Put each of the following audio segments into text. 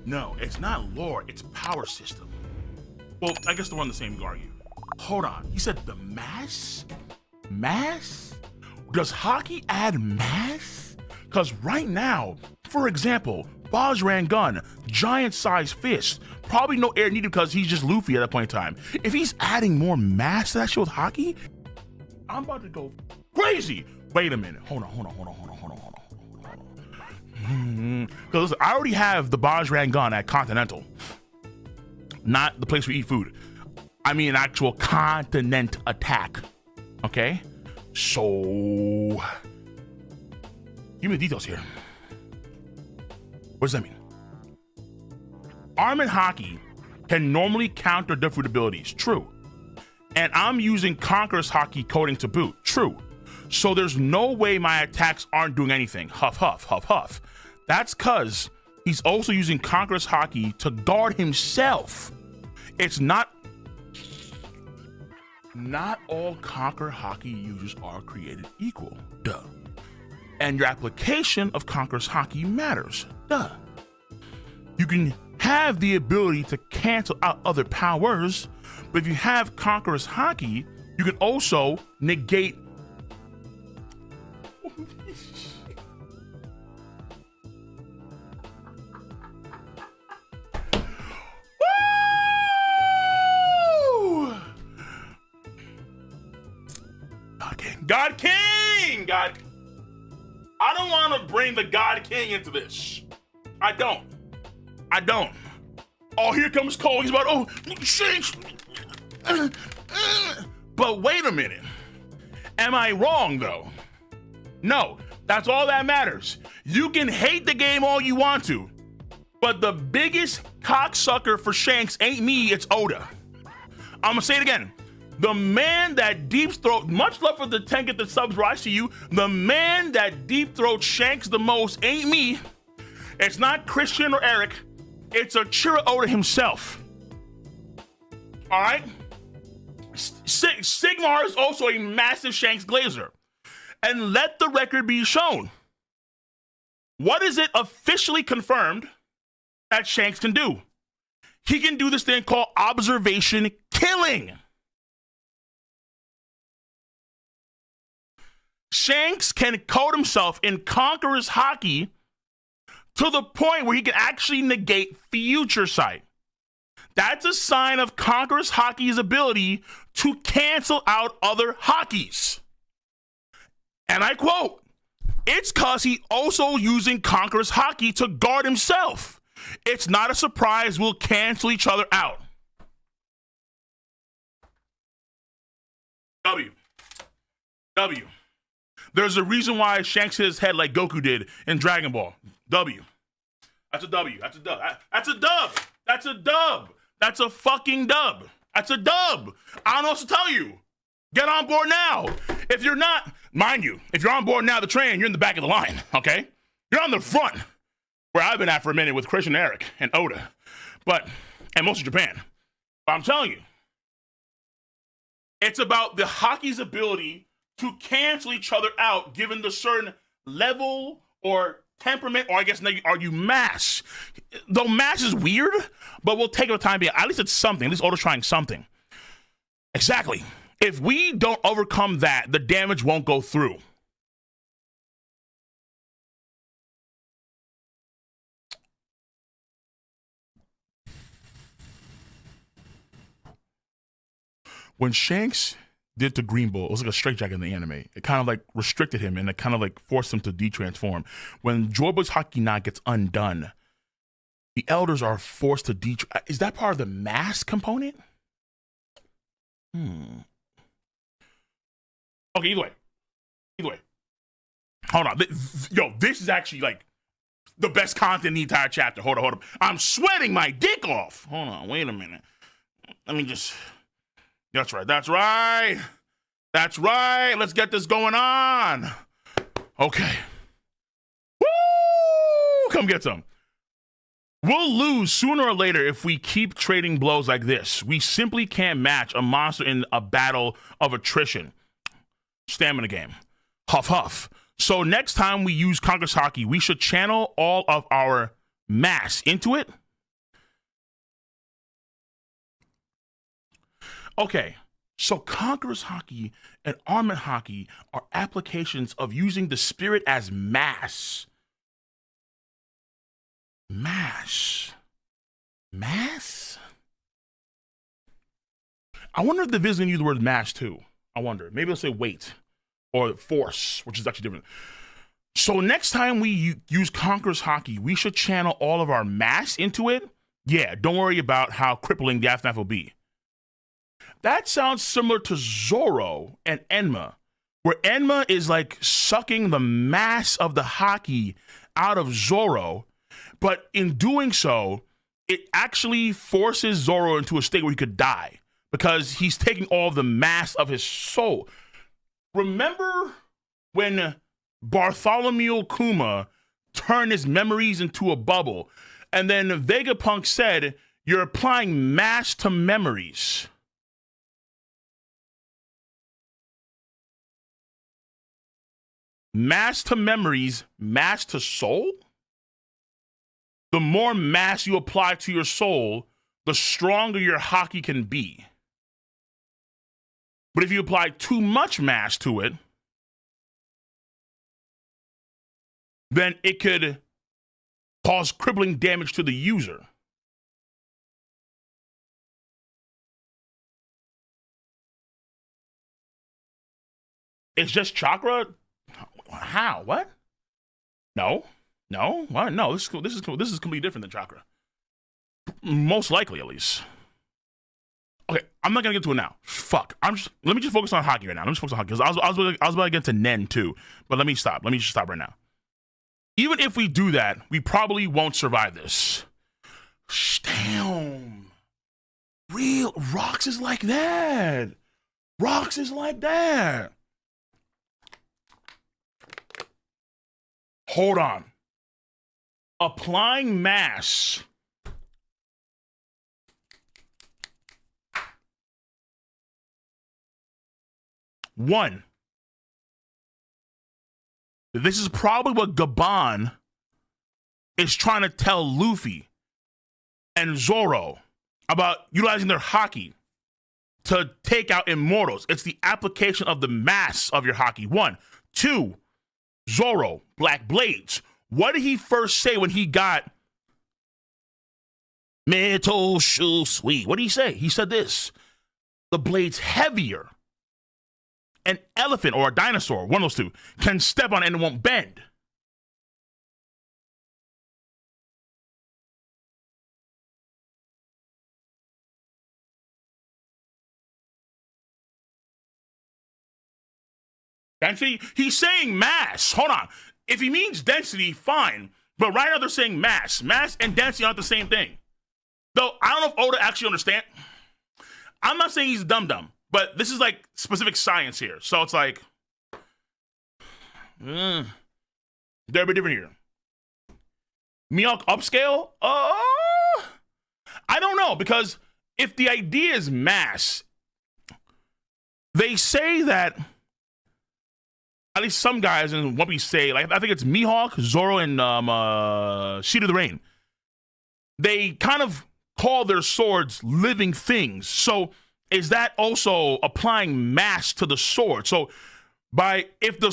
No, it's not lore, it's power system. Well, I guess they're on the same argue. Hold on, he said the mass? Mass? Does Haki add mass? Because right now, for example, Bajran gun, giant size fist, probably no air needed because he's just Luffy at that point in time. If he's adding more mass to that shit with Haki, I'm about to go crazy. Wait a minute, hold on. Because I already have the Bajran gun at Continental, not the place we eat food. I mean an actual continent attack, okay? So, give me the details here. What does that mean? Arm and Haki can normally counter different abilities, true. And I'm using Conqueror's Haki coding to boot, true. So there's no way my attacks aren't doing anything, huff, huff, huff, huff. That's because he's also using Conqueror's Haki to guard himself. It's not all Conqueror Haki users are created equal, duh. And your application of Conqueror's Haki matters, duh. You can have the ability to cancel out other powers, but if you have Conqueror's Haki, you can also negate. God King! God. I don't want to bring the God King into this. I don't. Oh, here comes Cole. He's about, oh, Shanks. But wait a minute. Am I wrong, though? No, that's all that matters. You can hate the game all you want to, but the biggest cocksucker for Shanks ain't me, it's Oda. I'm gonna say it again. The man that deep throat, much love for the 10 get the subs where I see you, the man that deep throat Shanks the most ain't me. It's not Christian or Eric. It's Ochiro Oda himself. All right? Sigmar is also a massive Shanks glazer. And let the record be shown. What is it officially confirmed that Shanks can do? He can do this thing called observation killing. Shanks can code himself in Conqueror's Haki to the point where he can actually negate future sight. That's a sign of Conqueror's Haki's ability to cancel out other Hakis. And I quote, it's cause he also using Conqueror's Haki to guard himself. It's not a surprise we'll cancel each other out. W. There's a reason why Shanks hit his head like Goku did in Dragon Ball. W. That's a W. That's a dub. That's a dub. That's a dub. That's a fucking dub. That's a dub. I don't know what to tell you. Get on board now. If you're not, mind you, if you're on board now, the train, you're in the back of the line, okay? You're on the front, where I've been at for a minute with Christian, Eric, and Oda, and most of Japan. But I'm telling you, it's about the Haki's ability to cancel each other out given the certain level or temperament, or I guess argue mass. Though mass is weird, but we'll take it a time being. At least it's something. At least Oda's trying something. Exactly. If we don't overcome that, the damage won't go through. When Shanks did to Green Bull, it was like a straitjacket in the anime. It kind of like restricted him and it kind of like forced him to detransform. When Joy Boy's Haki knot gets undone, the elders are forced to is that part of the mass component? Okay, either way. Hold on. Yo, this is actually like the best content in the entire chapter. Hold on. I'm sweating my dick off. Hold on, wait a minute. Let me just... That's right. Let's get this going on. Okay. Woo! Come get some. We'll lose sooner or later if we keep trading blows like this. We simply can't match a monster in a battle of attrition. Stamina game. Huff, huff. So next time we use Conqueror's Haki, we should channel all of our mass into it. Okay, so Conqueror's Haki and Armament Haki are applications of using the spirit as mass. Mass. Mass? I wonder if the viz gonna use the word mass too. I wonder. Maybe they'll say weight or force, which is actually different. So next time we use Conqueror's Haki, we should channel all of our mass into it. Yeah, don't worry about how crippling the aftermath will be. That sounds similar to Zoro and Enma, where Enma is like sucking the mass of the Haki out of Zoro, but in doing so, it actually forces Zoro into a state where he could die because he's taking all of the mass of his soul. Remember when Bartholomew Kuma turned his memories into a bubble, and then Vegapunk said, "You're applying mass to memories." Mass to memories, mass to soul? The more mass you apply to your soul, the stronger your Haki can be. But if you apply too much mass to it, then it could cause crippling damage to the user. It's just chakra? How? What? No. What? No. This is completely different than chakra. Most likely, at least. Okay, I'm not gonna get to it now. Fuck. Let me just focus on Haki right now. Let me just focus on Haki because I was about to get to Nen too, but let me stop. Let me just stop right now. Even if we do that, we probably won't survive this. Damn. Real Rocks is like that. Rocks is like that. Hold on. Applying mass. One. This is probably what Gaban is trying to tell Luffy and Zoro about utilizing their Haki to take out immortals. It's the application of the mass of your Haki. 1. 2. Zoro, Black Blades. What did he first say when he got Metal Shoe Sweet? What did he say? He said this: the blade's heavier. An elephant or a dinosaur, one of those two, can step on it and it won't bend. Density? He's saying mass. Hold on. If he means density, fine. But right now they're saying mass. Mass and density aren't the same thing. Though I don't know if Oda actually understands. I'm not saying he's dumb. But this is like specific science here. So it's like, they're a bit different here. Mihawk upscale? I don't know, because if the idea is mass, they say that, at least some guys in One Piece say, like I think it's Mihawk, Zoro, and Sheet of the Rain. They kind of call their swords living things. So is that also applying mass to the sword? So if the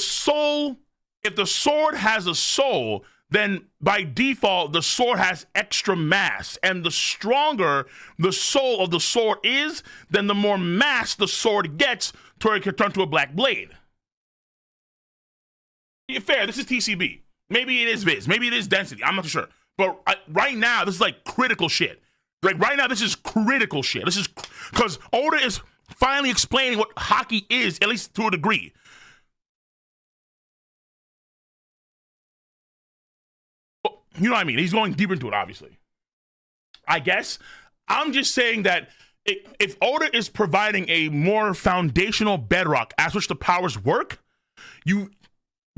sword has a soul, then by default, the sword has extra mass. And the stronger the soul of the sword is, then the more mass the sword gets to where it can turn to a black blade. Yeah, fair, this is TCB. Maybe it is Viz. Maybe it is density. I'm not sure. But right now, this is like critical shit. Like right now, this is critical shit. This is because Oda is finally explaining what Haki is, at least to a degree. You know what I mean? He's going deeper into it, obviously. I guess I'm just saying that if Oda is providing a more foundational bedrock as which the powers work, you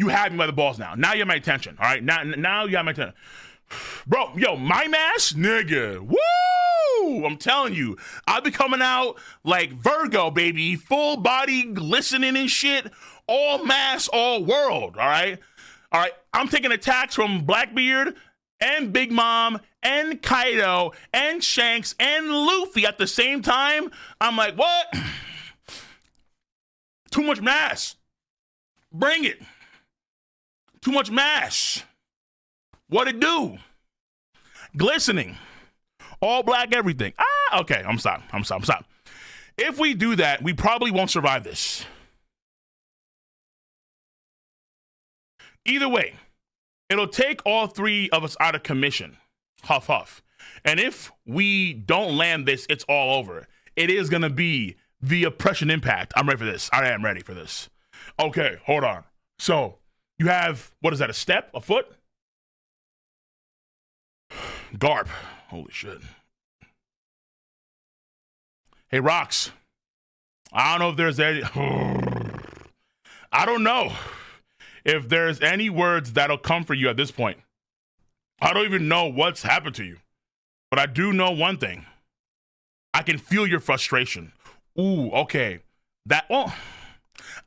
have me by the balls now. Now you have my attention. All right. Now you have my attention. Bro, yo, my mass, nigga. Woo! I'm telling you, I'll be coming out like Virgo, baby. Full body glistening and shit. All mass, all world. All right. I'm taking attacks from Blackbeard and Big Mom and Kaido and Shanks and Luffy at the same time, I'm like, what? Too much mass. Bring it. Too much mass. What it do? Glistening. All black everything. Okay, I'm sorry. If we do that, we probably won't survive this. Either way, it'll take all three of us out of commission. Huff, huff. And if we don't land this, it's all over. It is going to be the oppression impact. I'm ready for this. I am ready for this. Okay, hold on. So you have, what is that, a step, a foot? Garp. Holy shit. Hey, Rocks. I don't know if there's any... I don't know if there's any words that'll come for you at this point. I don't even know what's happened to you. But I do know one thing. I can feel your frustration. Ooh, okay. Well,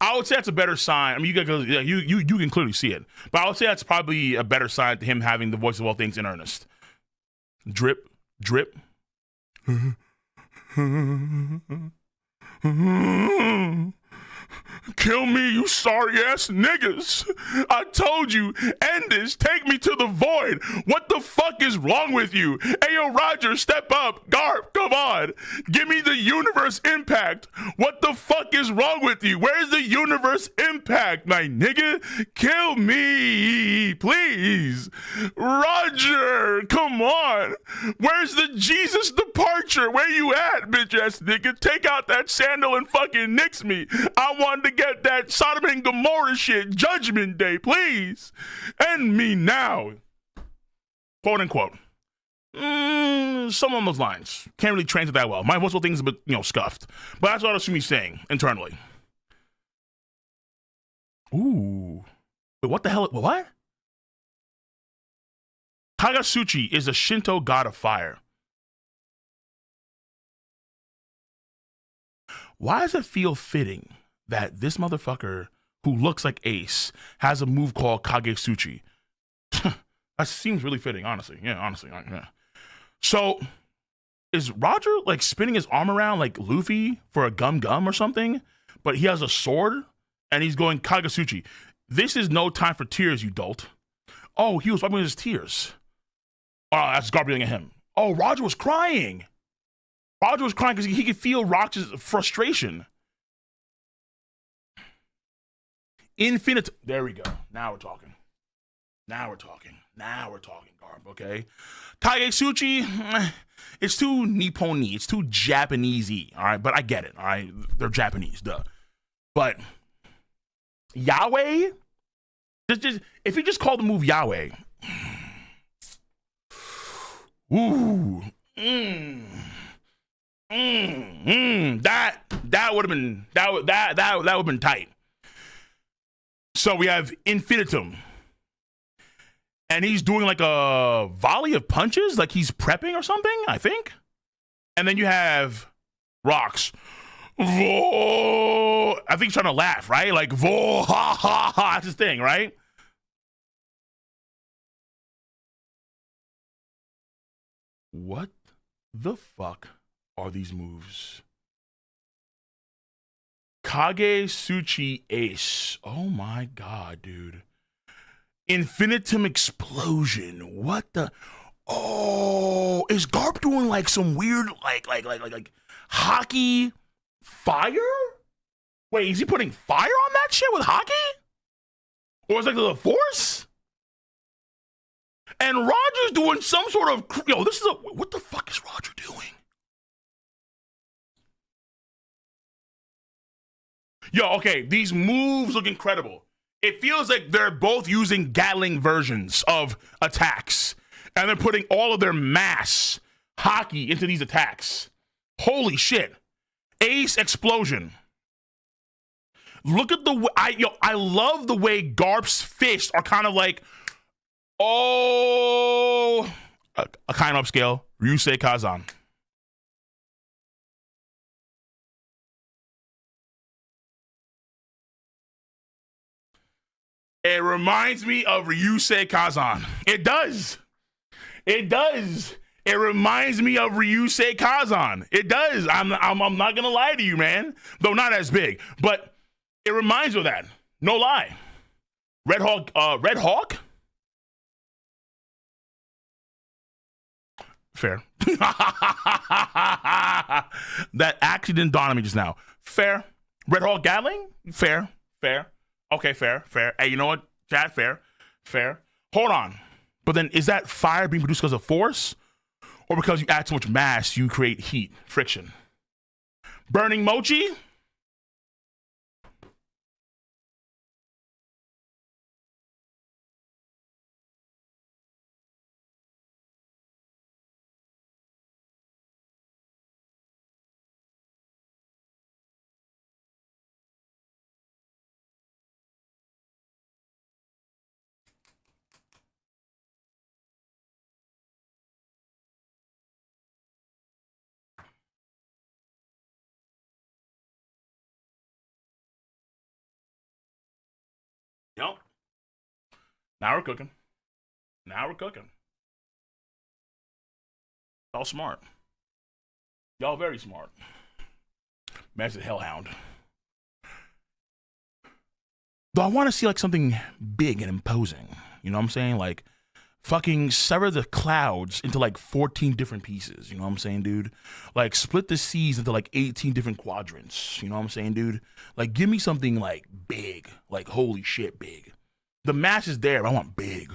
I would say that's a better sign. I mean, you can clearly see it. But I would say that's probably a better sign to him having the voice of all things in earnest. Drip, drip. Kill me, you sorry ass niggas. I told you, end this, take me to the void. What the fuck is wrong with you? Ayo, Roger, step up. Garp, come on. Give me the universe impact. What the fuck is wrong with you? Where's the universe impact, my nigga? Kill me, please. Roger, come on. Where's the Jesus departure? Where you at, bitch ass nigga? Take out that sandal and fucking nix me. I wanted to get that Sodom and Gomorrah shit, Judgment Day, please. End me now. Quote unquote. Some of those lines. Can't really translate that well. My voice thing is a bit, scuffed. But that's what I assume he's saying internally. Ooh. Wait, what the hell? What? Kagasuchi is a Shinto god of fire. Why does it feel fitting that this motherfucker who looks like Ace has a move called Kagesuchi? That seems really fitting, honestly. Yeah, honestly. Yeah. So, is Roger like spinning his arm around like Luffy for a gum or something? But he has a sword and he's going Kagesuchi. This is no time for tears, you dolt. Oh, he was wiping his tears. Oh, that's Garp yelling at him. Oh, Roger was crying. Roger was crying because he could feel Roger's frustration. Infinite. There we go. Now we're talking. Garp, okay? Kagesuchi, it's too Nippon-y. It's too Japanese-y, all right? But I get it, all right? They're Japanese, duh. But Yahweh? If you just call the move Yahweh. Ooh. That would have been tight. So we have Infinitum. And he's doing like a volley of punches, like he's prepping or something, I think. And then you have Rocks. Vo. I think he's trying to laugh, right? Like vo ha ha ha. That's his thing, right? What the fuck are these moves? Kagesuchi Ace. Oh my god, dude. Infinitum Explosion. What the? Oh, is Garp doing like some weird like Haki fire? Wait, is he putting fire on that shit with Haki? Or is it like the Force? And Roger's doing some sort of what the fuck is Roger doing? Okay, these moves look incredible. It feels like they're both using Gatling versions of attacks, and they're putting all of their mass Haki into these attacks. Holy shit. Ace Explosion. Look at the way, I love the way Garp's fists are kind of like, a kind of upscale, Ryusei Kazan. It reminds me of Ryusei Kazan. It does. It does. It reminds me of Ryusei Kazan. It does. I'm not gonna lie to you, man. Though not as big, but it reminds me of that. No lie. Red Hawk. Red Hawk. Fair. That actually didn't dawn on me just now. Fair. Red Hawk Gatling. Fair. Fair. Okay. Fair. Fair. Hey, you know what? Chat. Fair. Fair. Hold on. But then, is that fire being produced because of force? Or because you add so much mass, you create heat, friction? Burning mochi? Yep. Now we're cooking. Now we're cooking. Y'all smart. Y'all very smart. Master Hellhound. Though I want to see like something big and imposing. You know what I'm saying? Like fucking sever the clouds into like 14 different pieces. You know what I'm saying, dude? Like split the seas into like 18 different quadrants. You know what I'm saying, dude? Like give me something like big. Like holy shit big. The mass is there, but I want big.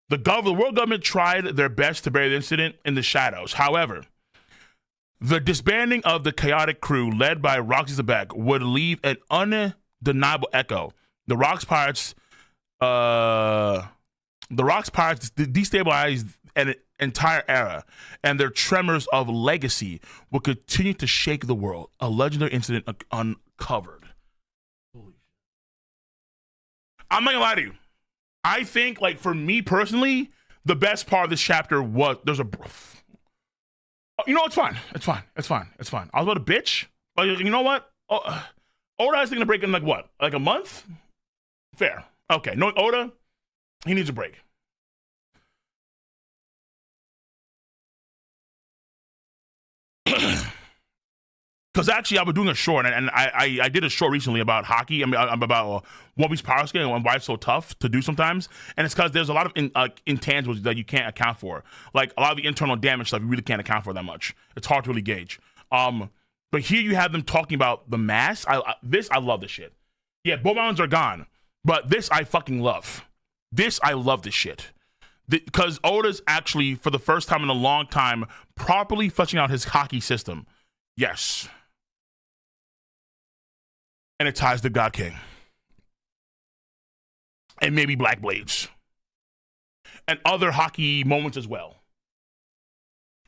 The world government tried their best to bury the incident in the shadows. However, the disbanding of the chaotic crew led by Roxy Xebec would leave an undeniable echo. The Rocks Pirates destabilized an entire era, and their tremors of legacy will continue to shake the world. A legendary incident uncovered. I'm not gonna lie to you. I think, like, for me personally, the best part of this chapter was you know, it's fine. It's fine. It's fine. It's fine. I was about to bitch, but you know what? Oda has to break in like what? Like a month? Fair. Okay. No, Oda, he needs a break. Because actually, I was doing a short, and I did a short recently about Haki. I mean, about One Piece power scale and why it's so tough to do sometimes. And it's because there's a lot of intangibles that you can't account for. Like a lot of the internal damage stuff, you really can't account for that much. It's hard to really gauge. But here you have them talking about the mass. I love this shit. Yeah, both mountains are gone, but this I fucking love. I love this shit. Because Oda's actually, for the first time in a long time, properly fleshing out his Haki system. Yes. And it ties the God King. And maybe Black Blades. And other Haki moments as well.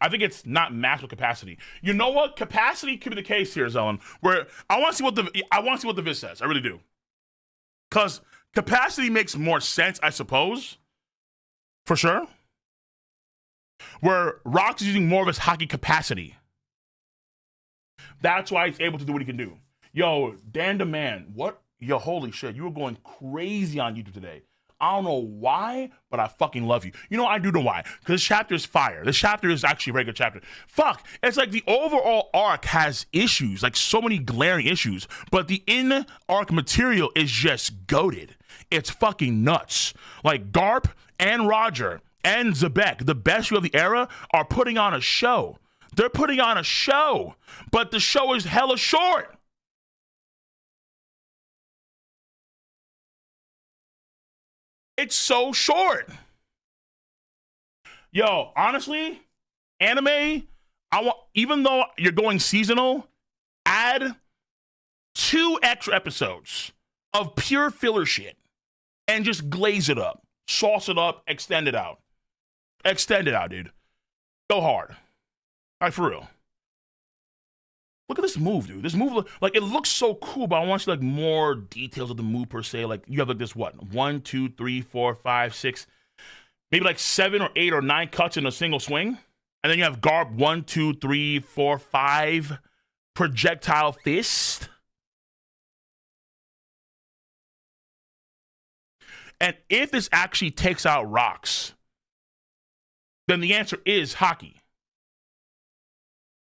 I think it's not massive capacity. You know what? Capacity could be the case here, Zelen, where I want to see what the vis says. I really do. Because capacity makes more sense, I suppose. For sure. Where Rox is using more of his Haki capacity. That's why he's able to do what he can do. Yo, Dan the Man, what? Yo, holy shit, you were going crazy on YouTube today. I don't know why, but I fucking love you. You know, I do know why. Because this chapter is fire. This chapter is actually a regular chapter. Fuck, it's like the overall arc has issues, like so many glaring issues, but the in-arc material is just goated. It's fucking nuts. Like Garp and Roger and Xebec, the best of the era, are putting on a show. They're putting on a show, but the show is hella short. It's so short. Yo, honestly, anime, even though you're going seasonal, add 2 extra episodes of pure filler shit and just glaze it up, sauce it up, extend it out. Extend it out, dude. Go hard. Like, for real. Look at this move, dude. This move, like, it looks so cool, but I want to see, like, more details of the move, per se. Like, you have, like, this, what? 1, 2, 3, 4, 5, 6, maybe, like, 7 or 8 or 9 cuts in a single swing. And then you have Garp 1, 2, 3, 4, 5 projectile fist. And if this actually takes out Rocks, then the answer is Haki.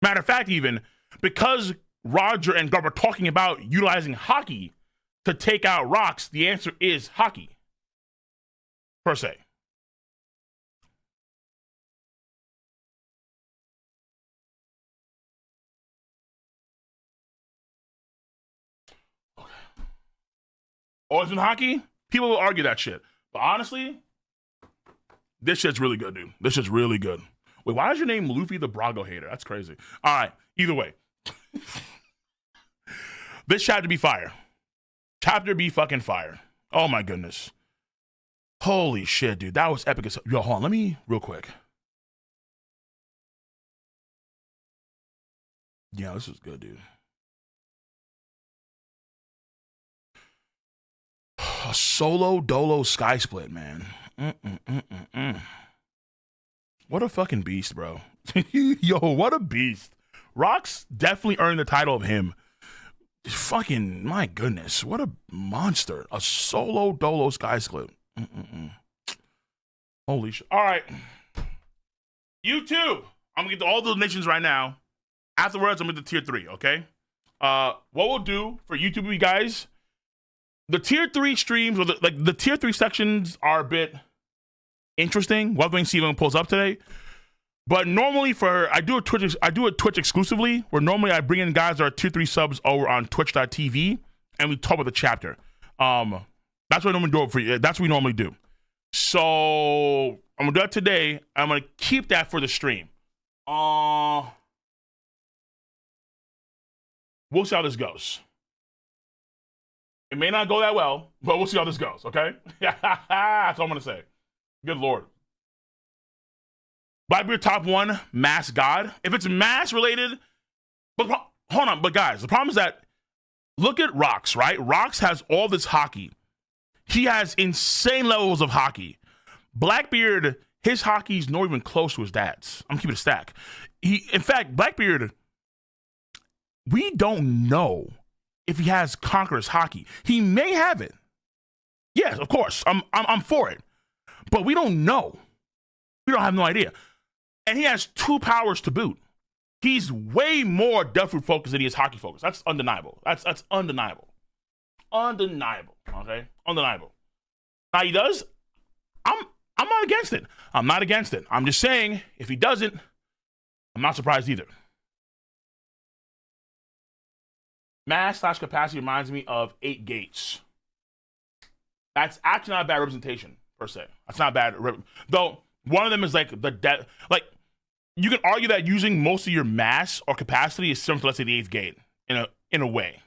Matter of fact, even because Roger and Garp are talking about utilizing Haki to take out rocks, the answer is Haki, per se. Always been Haki? People will argue that shit. But honestly, this shit's really good, dude. This shit's really good. Wait, why is your name Luffy the Brago hater? That's crazy. All right, either way. This chapter be fire. Chapter be fucking fire. Oh my goodness. Holy shit, dude. That was epic as hell. Yo, hold on. Let me, real quick. Yeah, this was good, dude. A solo dolo sky split, man. What a fucking beast, bro. Yo, what a beast. Rocks definitely earned the title of him. Fucking, my goodness. What a monster. A solo dolo sky split. Holy shit. All right. YouTube. I'm going to get to all the donations right now. Afterwards, I'm going to tier 3, okay? What we'll do for YouTube, you guys, the tier 3 streams, or the tier 3 sections are a bit interesting. We'll have to see if it pulls up today. But normally I do a Twitch exclusively, where normally I bring in guys that are tier 3 subs over on twitch.tv and we talk about the chapter. That's what I normally do it for you. That's what we normally do. So I'm gonna do that today. I'm gonna keep that for the stream. We'll see how this goes. It may not go that well, but we'll see how this goes, okay? That's all I'm gonna say. Good Lord. Blackbeard top 1, mass god. If it's mass related, but hold on, but guys, the problem is that look at Rocks, right? Rocks has all this Haki. He has insane levels of Haki. Blackbeard, his Haki's not even close to his dad's. I'm keeping it a stack. In fact, Blackbeard, we don't know if he has Conqueror's Haki. He may have it. Yes, of course. I'm for it. But we don't know. We don't have no idea. And he has 2 powers to boot. He's way more Death Root focused than he is Haki focused. That's undeniable. That's undeniable. Undeniable. Okay? Undeniable. Now he does. I'm not against it. I'm not against it. I'm just saying, if he doesn't, I'm not surprised either. Mass/capacity reminds me of 8 gates. That's actually not a bad representation, per se. That's not bad. Though, one of them is like like, you can argue that using most of your mass or capacity is similar to, let's say, the 8th gate, in a way.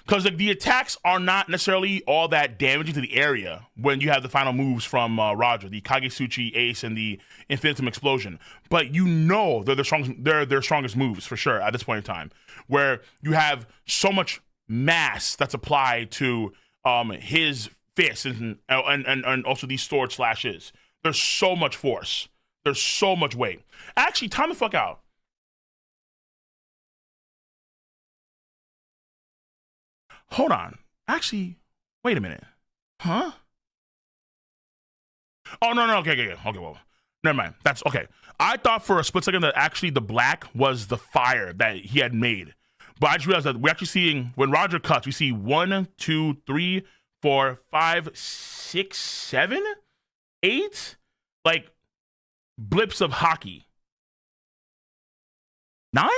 Because like, the attacks are not necessarily all that damaging to the area when you have the final moves from Roger, the Kagetsuchi Ace and the Infinitum Explosion. But you know they're their strongest moves, for sure, at this point in time. Where you have so much mass that's applied to his fists and also these sword slashes. There's so much force. There's so much weight. Actually, time the fuck out. Hold on. Actually, wait a minute. Huh? Oh, no. Okay, well, never mind. That's okay. I thought for a split second that actually the black was the fire that he had made. But I just realized that we're actually seeing, when Roger cuts, we see 1, 2, 3, 4, 5, 6, 7, 8, like, blips of Haki. 9?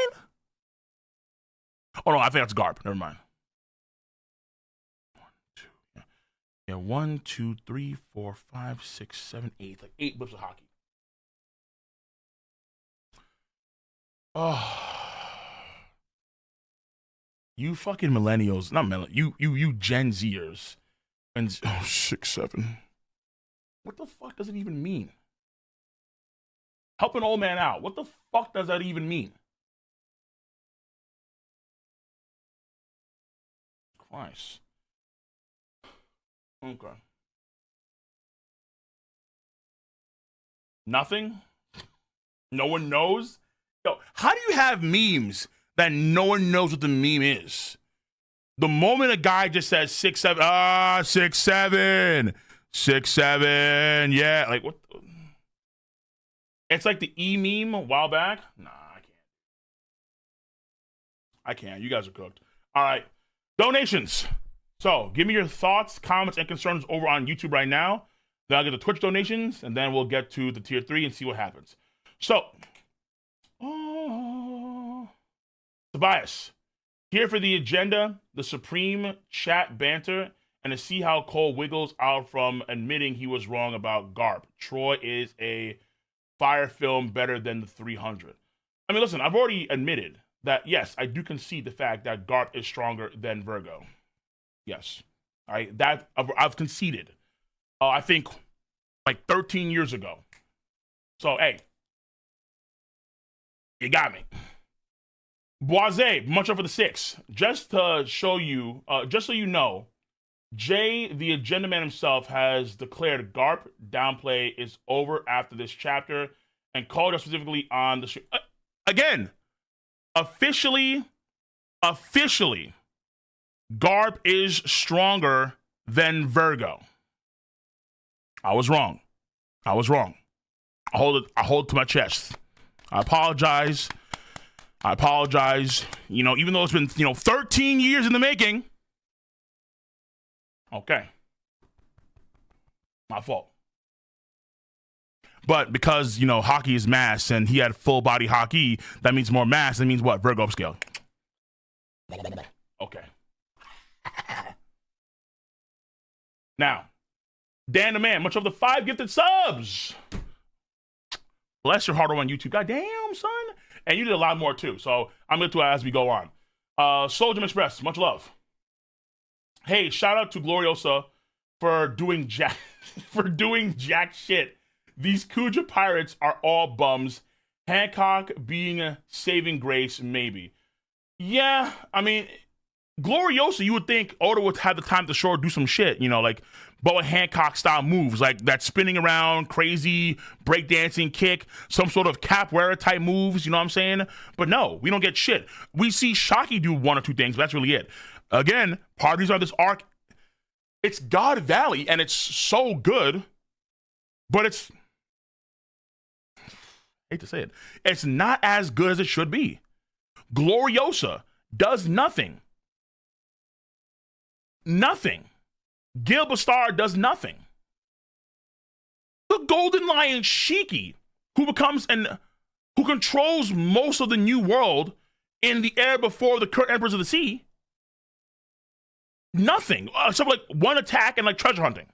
Oh, no, I think that's Garp. Never mind. 1, 2, 3, 4, 5, 6, 7, 8. Like 8 blips of Haki. Oh. You fucking millennials. Not millennials. You Gen Zers. And 6, 7. What the fuck does it even mean? Help an old man out. What the fuck does that even mean? Christ. Okay. Nothing? No one knows? Yo, how do you have memes that no one knows what the meme is? The moment a guy just says 6, 7, 6, 7, 6, 7, yeah, like what? It's like the meme a while back. Nah, I can't. You guys are cooked. All right. Donations. So give me your thoughts, comments, and concerns over on YouTube right now. Then I'll get the Twitch donations, and then we'll get to the tier 3 and see what happens. So, Tobias, here for the agenda, the supreme chat banter, and to see how Cole wiggles out from admitting he was wrong about Garp. Troy is a fire film better than the 300. I mean, listen, I've already admitted that, yes, I do concede the fact that Garp is stronger than Virgo. Yes. All right, that I've conceded. I think like 13 years ago. So, hey, you got me. Boise, much up for the 6. Just to show you, just so you know, Jay, the agenda man himself, has declared Garp downplay is over after this chapter and called us specifically on the stream. Again, officially, Garp is stronger than Virgo. I was wrong. I hold it to my chest. I apologize. You know, even though it's been, 13 years in the making. Okay. My fault. But because, Haki is mass and he had full body Haki, that means more mass. That means what? Virgo upscale. Okay. Now, Dan the Man, much of the 5 gifted subs. Bless your heart on YouTube. God damn, son. And you did a lot more too. So I'm going to as we go on. Soldier Express, much love. Hey, shout out to Gloriosa for doing jack shit. These Kuja pirates are all bums. Hancock being a saving grace, maybe. Yeah, I mean, Gloriosa, you would think Oda would have the time to sure do some shit, like Boa Hancock style moves, like that spinning around, crazy breakdancing kick, some sort of capoeira type moves, you know what I'm saying? But no, we don't get shit. We see Shaki do 1 or 2 things, but that's really it. Again, part of these are this arc. It's God Valley, and it's so good, but it's, I hate to say it, it's not as good as it should be. Gloriosa does nothing. Nothing. Gilbastar does nothing. The Golden Lion Shiki, who controls most of the New World in the era before the current Emperors of the Sea, nothing. Except like 1 attack and like treasure hunting.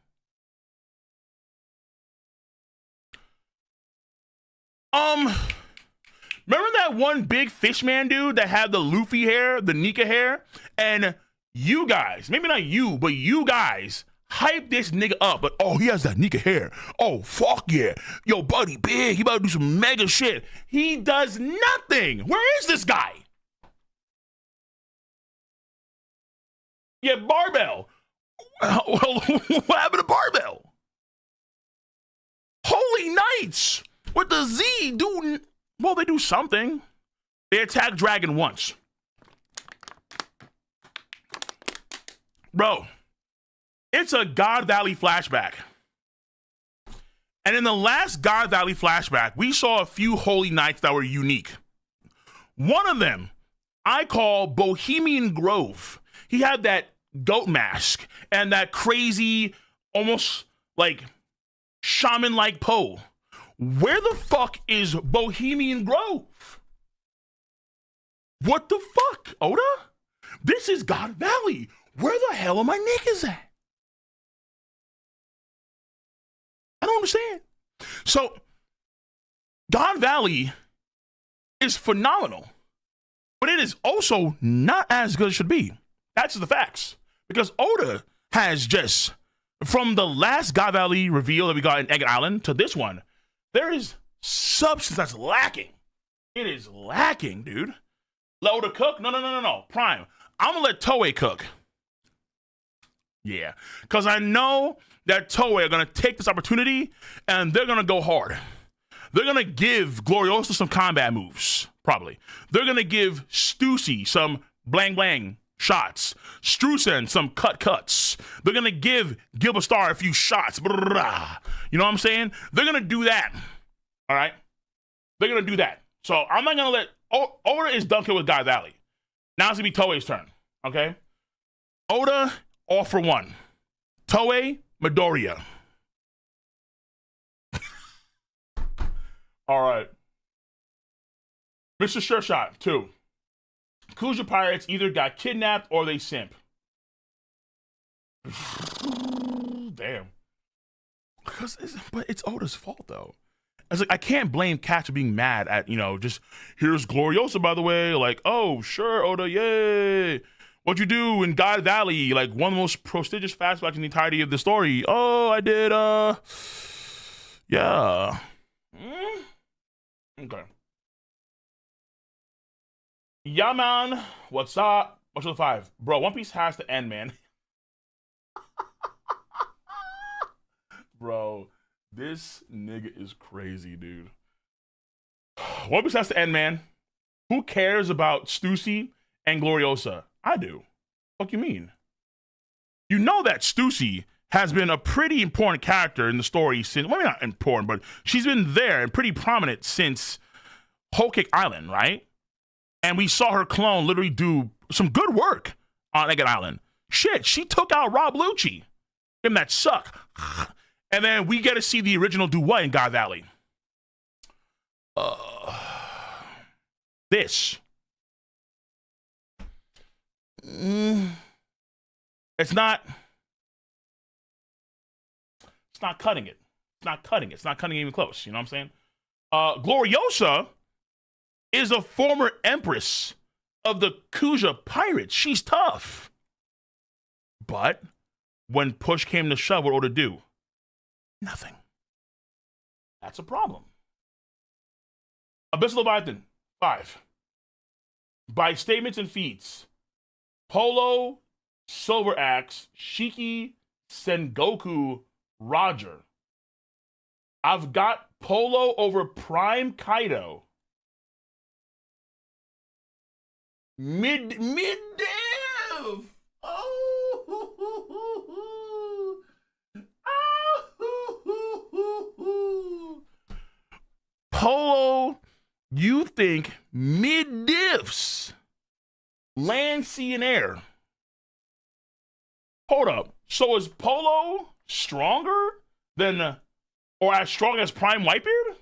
Remember that one big fishman dude that had the Luffy hair, the Nika hair? And you guys, maybe not you, but you guys hype this nigga up. But, oh, he has that Nika hair. Oh, fuck yeah. Yo, buddy, big. He about to do some mega shit. He does nothing. Where is this guy? Yeah, Barbell. Well, what happened to Barbell? Holy Knights. What does Z do? Well, they do something. They attack Dragon once. Bro, it's a God Valley flashback. And in the last God Valley flashback, we saw a few Holy Knights that were unique. One of them, I call Bohemian Grove. He had that goat mask and that crazy, almost like shaman-like pose. Where the fuck is Bohemian Grove? What the fuck, Oda? This is God Valley. Where the hell are my niggas at? I don't understand. So, God Valley is phenomenal, but it is also not as good as it should be. That's the facts. Because Oda has just, from the last God Valley reveal that we got in Egg Island to this one, there is substance that's lacking. It is lacking, dude. Let Oda cook? No. Prime. I'm going to let Toei cook. Yeah. Because I know that Toei are going to take this opportunity and they're going to go hard. They're going to give Gloriosa some combat moves, probably. They're going to give Stussy some blang shots. Strusen some cuts. They're going to give Gilbastar a few shots. You know what I'm saying? They're going to do that. All right? They're gonna do that. So I'm not gonna let Oda is dunking with God Valley. Now it's gonna be Toei's turn. Okay. Oda, all for one. Toei, Midoriya. All right. Mr. Sure Shot, 2. Kuja pirates either got kidnapped or they simp. Damn. But it's Oda's fault though. It's like I can't blame Cat for being mad at, just here's Gloriosa, by the way. Like, oh sure, Oda, yay. What'd you do in God Valley? Like one of the most prestigious flashbacks in the entirety of the story. Oh, I did yeah. Okay. Yeah, man. What's up? What's the 5? Bro, One Piece has to end, man. Bro, this nigga is crazy, dude. One Piece has to end, man. Who cares about Stussy and Gloriosa? I do. What you mean? You know that Stussy has been a pretty important character in the story since, well, not important, but she's been there and pretty prominent since Whole Cake Island, right? And we saw her clone literally do some good work on Naked Island. Shit, she took out Rob Lucci. Him that suck. And then we get to see the original do what in God Valley? This. It's not cutting it. It's not cutting it. It's not cutting it even close. You know what I'm saying? Gloriosa is a former empress of the Kuja pirates. She's tough. But when push came to shove, what Oda do? Nothing. That's a problem. Abyssal Leviathan, 5. By statements and feats, Polo, Silver Axe, Shiki, Sengoku, Roger. I've got Polo over Prime Kaido. Mid-dev. Polo, you think mid-diffs, land, sea, and air. Hold up. So is Polo stronger than, or as strong as Prime Whitebeard?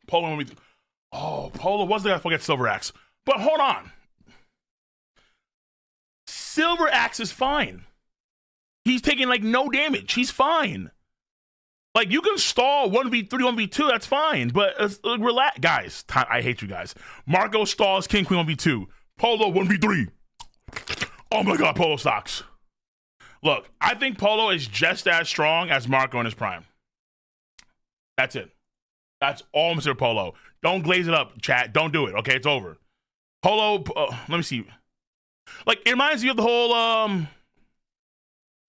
Polo, Polo was the guy to forget Silver Axe. But hold on. Silver Axe is fine. He's taking like no damage. He's fine. Like you can stall 1v3, 1v2, that's fine. But relax, guys. I hate you guys. Marco stalls King Queen 1v2. Polo 1v3. Oh my God, Polo stocks. Look, I think Polo is just as strong as Marco in his prime. That's it. That's all Mr. Polo. Don't glaze it up, chat. Don't do it. Okay, it's over. Polo, let me see. Like, it reminds me of the whole,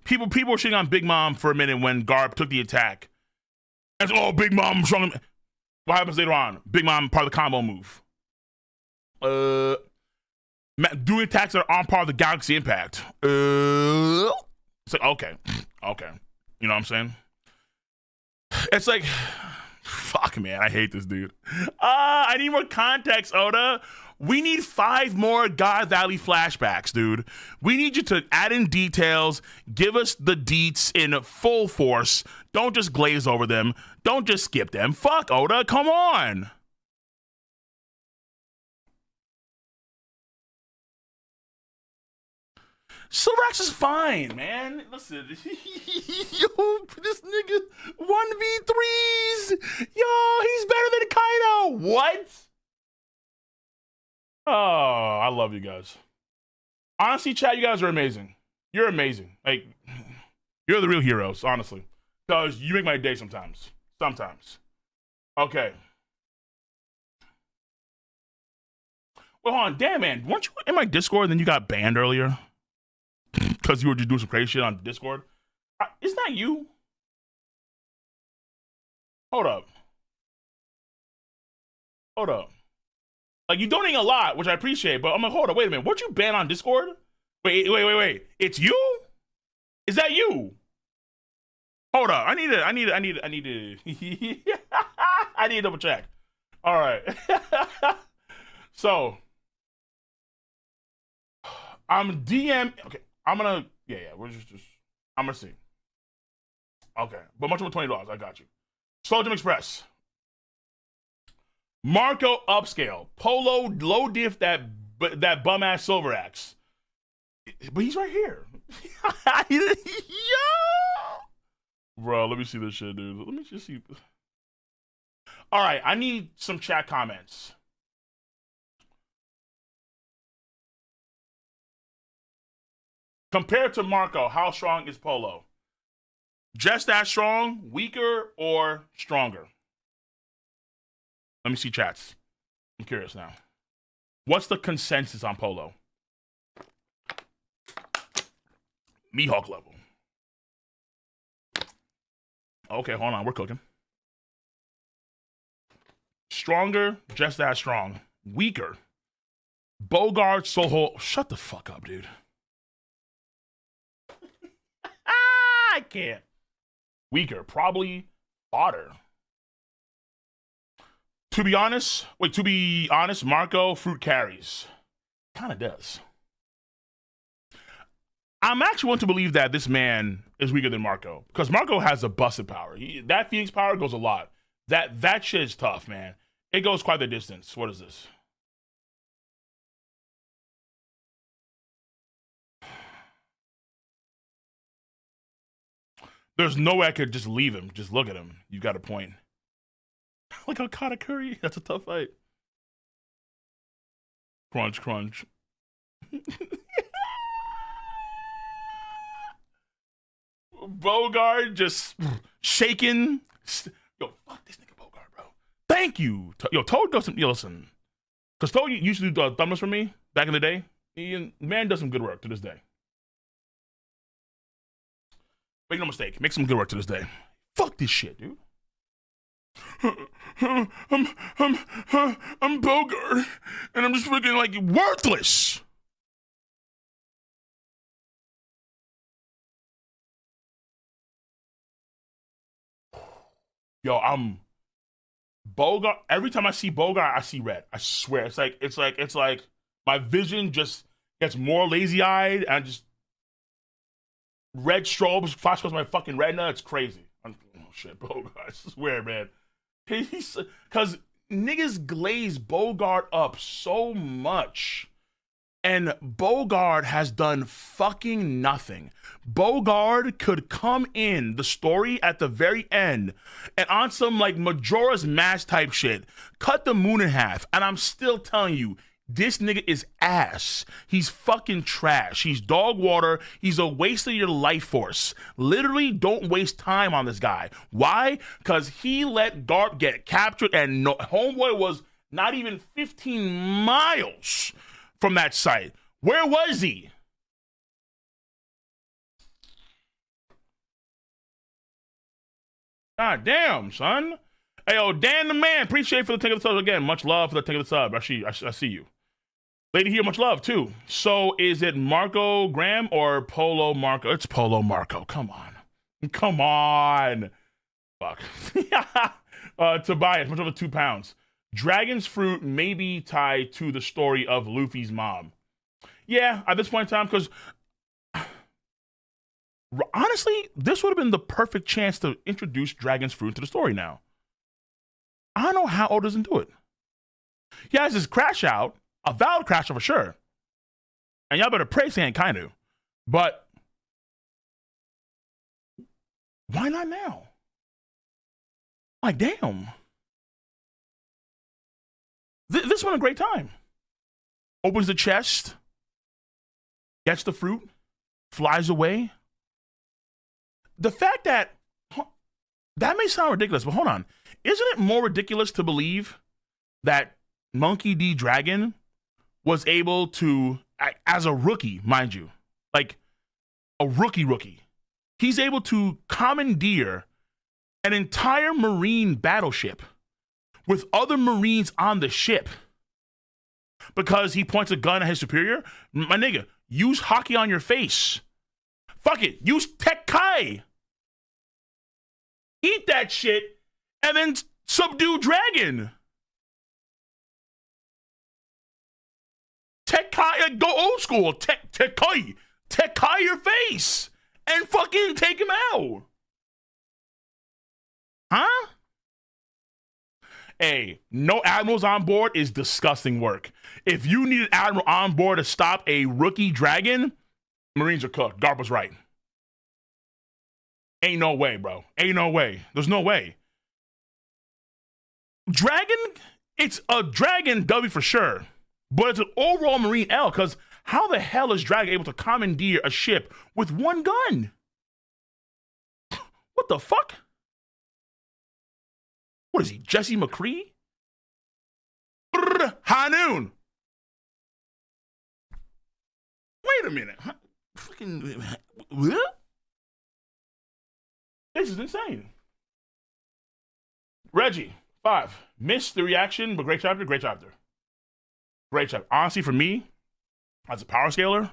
people were shitting on Big Mom for a minute when Garp took the attack. And so, oh, Big Mom strong. What happens later on? Big Mom, part of the combo move. Doing attacks that aren't part of the Galaxy Impact. It's like, okay. You know what I'm saying? It's like, fuck, man, I hate this dude. I need more context, Oda. We need 5 more God Valley flashbacks, dude. We need you to add in details, give us the deets in full force. Don't just glaze over them. Don't just skip them. Fuck, Oda, come on. Silver Axe is fine, man. Listen, yo, this nigga 1v3s. Yo, he's better than Kaido. What? Oh, I love you guys. Honestly, chat, you guys are amazing. You're amazing. Like, you're the real heroes, honestly. Because you make my day sometimes. Sometimes. Okay. Well, hold on. Damn, man. Weren't you in my Discord and then you got banned earlier? Because you were just doing some crazy shit on Discord? Isn't that you? Hold up. Like, you donating a lot, which I appreciate, but I'm like, hold on, wait a minute. Weren't you banned on Discord? Wait. It's you? Is that you? Hold on. I need to I need to double check. All right. So I'm DM. Okay. I'm gonna we're just I'm gonna see. Okay. But much more $20. I got you. Slow Jim Express. Marco upscale. Polo low diff that bum ass Silver Axe. But he's right here. Yo! Bro, let me see this shit, dude. Let me just see. All right, I need some chat comments. Compared to Marco, how strong is Polo? Just as strong, weaker, or stronger? Let me see chats. I'm curious now. What's the consensus on Polo? Mihawk level. Okay, hold on. We're cooking. Stronger, just as strong. Weaker. Bogard, Soho. Shut the fuck up, dude. I can't. Weaker. Probably fodder. To be honest, Marco, fruit carries. Kind of does. I'm actually want to believe that this man is weaker than Marco. Because Marco has a busted power. That Phoenix power goes a lot. That shit is tough, man. It goes quite the distance. What is this? There's no way I could just leave him. Just look at him. You got a point. Like Okada Curry. That's a tough fight. Crunch, crunch. Bogard just shaking. Yo, fuck this nigga Bogard, bro. Thank you. Yo, Toad does some. Yo, listen. Because Toad used to do thumbnails for me back in the day. Man does some good work to this day. Make no mistake. Make some good work to this day. Fuck this shit, dude. I'm Bogard, and I'm just freaking like worthless. Yo, I'm Bogard. Every time I see Bogard, I see red. I swear, it's like my vision just gets more lazy-eyed, and just red strobes flash across my fucking retina. It's crazy. Oh shit, Bogard. I swear, man. Because niggas glaze Bogard up so much, and Bogard has done fucking nothing. Bogard could come in the story at the very end and on some like Majora's Mask type shit, cut the moon in half, and I'm still telling you, this nigga is ass. He's fucking trash. He's dog water. He's a waste of your life force. Literally, don't waste time on this guy. Why? Because he let Garp get captured, and homeboy was not even 15 miles from that site. Where was he? God damn, son. Hey, yo, Dan the man. Appreciate for the ticket of the sub again. Much love for the ticket of the sub. I see you. Lady here, much love too. So is it Marco Graham or Polo Marco? It's Polo Marco. Come on. Come on. Fuck. Tobias, much over 2 pounds. Dragon's fruit may be tied to the story of Luffy's mom. Yeah, at this point in time, because honestly, this would have been the perfect chance to introduce Dragon's fruit to the story now. I don't know how Oda doesn't do it. He has his crash out, a valid crash out for sure. And y'all better pray saying Kaido. But why not now? Like, damn. This one a great time. Opens the chest, gets the fruit, flies away. The fact that may sound ridiculous, but hold on. Isn't it more ridiculous to believe that Monkey D. Dragon was able to, as a rookie, mind you, like a rookie, he's able to commandeer an entire Marine battleship with other Marines on the ship because he points a gun at his superior? My nigga, use Haki on your face. Fuck it. Use Tekkai. Eat that shit and then subdue Dragon. Tekkai, go old school. Tekkai your face and fucking take him out. Huh? Hey, no admirals on board is disgusting work. If you need an admiral on board to stop a rookie dragon, Marines are cooked. Garp was right. Ain't no way, bro. Ain't no way. There's no way. Dragon, it's a dragon W for sure, but it's an overall Marine L, because how the hell is Dragon able to commandeer a ship with one gun? What the fuck? What is he, Jesse McCree? High noon. Wait a minute. Fucking what? This is insane. Reggie, 5. Missed the reaction, but great chapter, great chapter. Great chapter. Honestly, for me, as a power scaler,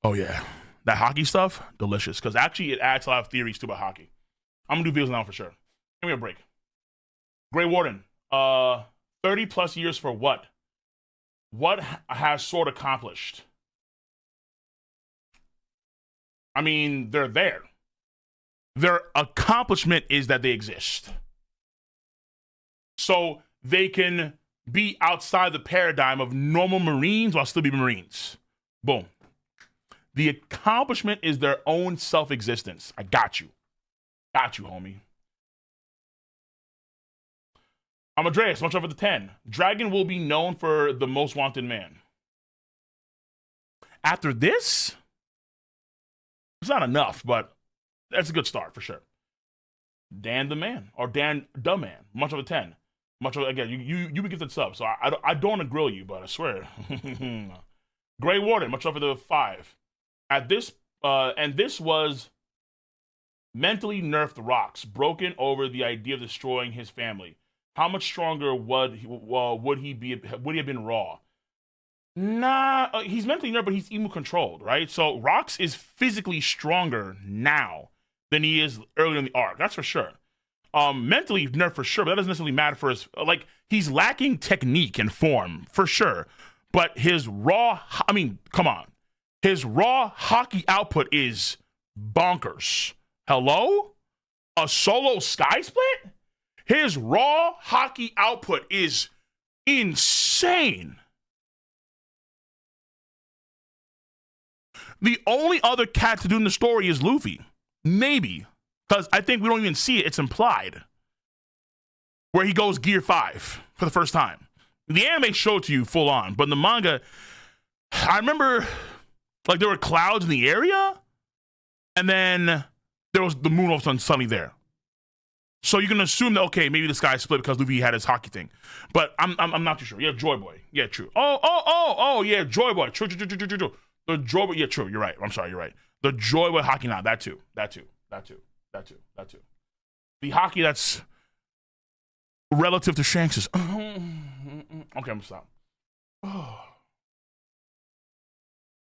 oh yeah. That Haki stuff, delicious. Because actually it adds a lot of theories to about Haki. I'm gonna do videos now for sure. Give me a break. Grey Warden, 30 plus years for what? What has Sword accomplished? I mean, they're there. Their accomplishment is that they exist. So they can be outside the paradigm of normal Marines while still be Marines. Boom. The accomplishment is their own self-existence. I got you. Got you, homie. Amadeus, much over the 10. Dragon will be known for the most wanted man. After this, it's not enough, but that's a good start for sure. Dan the man, or Dan the man, much of a 10. Much of, again, you be gifted sub, so I don't want to grill you, but I swear. Grey Warden, much over the 5. At this, and this was mentally nerfed rocks, broken over the idea of destroying his family. How much stronger would he have been raw? Nah, he's mentally nerfed, but he's emo controlled, right? So Rox is physically stronger now than he is earlier in the arc. That's for sure. Mentally nerfed for sure, but that doesn't necessarily matter for his, like, he's lacking technique and form for sure. But his raw, I mean, come on. His raw Haki output is bonkers. Hello? A solo sky split? His raw Haki output is insane. The only other cat to do in the story is Luffy. Maybe. Because I think we don't even see it. It's implied. Where he goes Gear 5 for the first time. The anime showed to you full on. But in the manga, I remember like there were clouds in the area. And then there was the moon all of a sudden suddenly there. So you can assume that, okay, maybe the sky split because Luffy had his Haki thing. But I'm not too sure. Yeah, Joy Boy. Yeah, true. Oh, yeah, Joy Boy. True. The Joy Boy, yeah, true. You're right. I'm sorry, you're right. The Joy Boy Haki now, that too. The Haki that's relative to Shanks' okay, I'm gonna stop.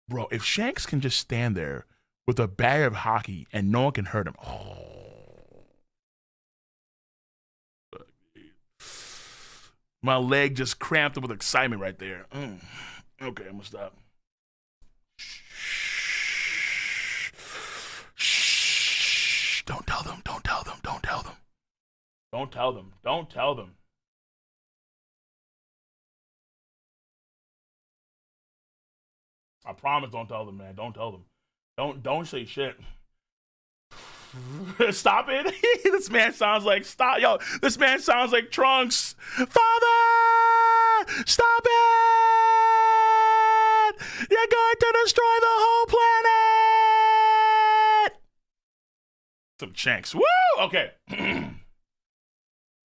Bro, if Shanks can just stand there with a bag of Haki and no one can hurt him. My leg just cramped up with excitement right there. Okay, I'm gonna stop. Shh. Don't tell them. I promise, don't tell them, man. Don't tell them. Don't say shit. Stop it. This man sounds like this man sounds like Trunks. Father, stop it. You're going to destroy the whole planet. Some Shanks. Woo! Okay.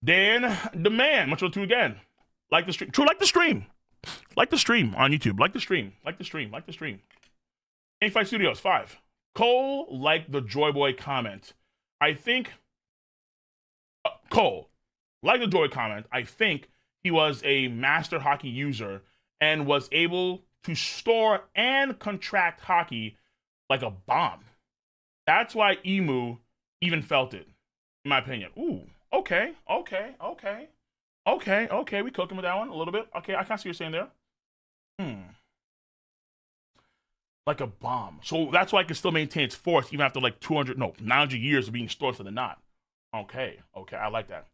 Dan the man. Much of 2 again. Like the stream. True, like the stream. Like the stream on YouTube. Like the stream. Ink Fight Studios, 5. Cole liked the Joy Boy comment. I think Cole liked the Joy comment. I think he was a master Haki user and was able to store and contract Haki like a bomb. That's why Emu even felt it, in my opinion. Ooh, okay. We cooking with that one a little bit. Okay, I can see what you're saying there. Like a bomb. So that's why it can still maintain its force even after like 900 years of being stored to the knot. Okay, I like that.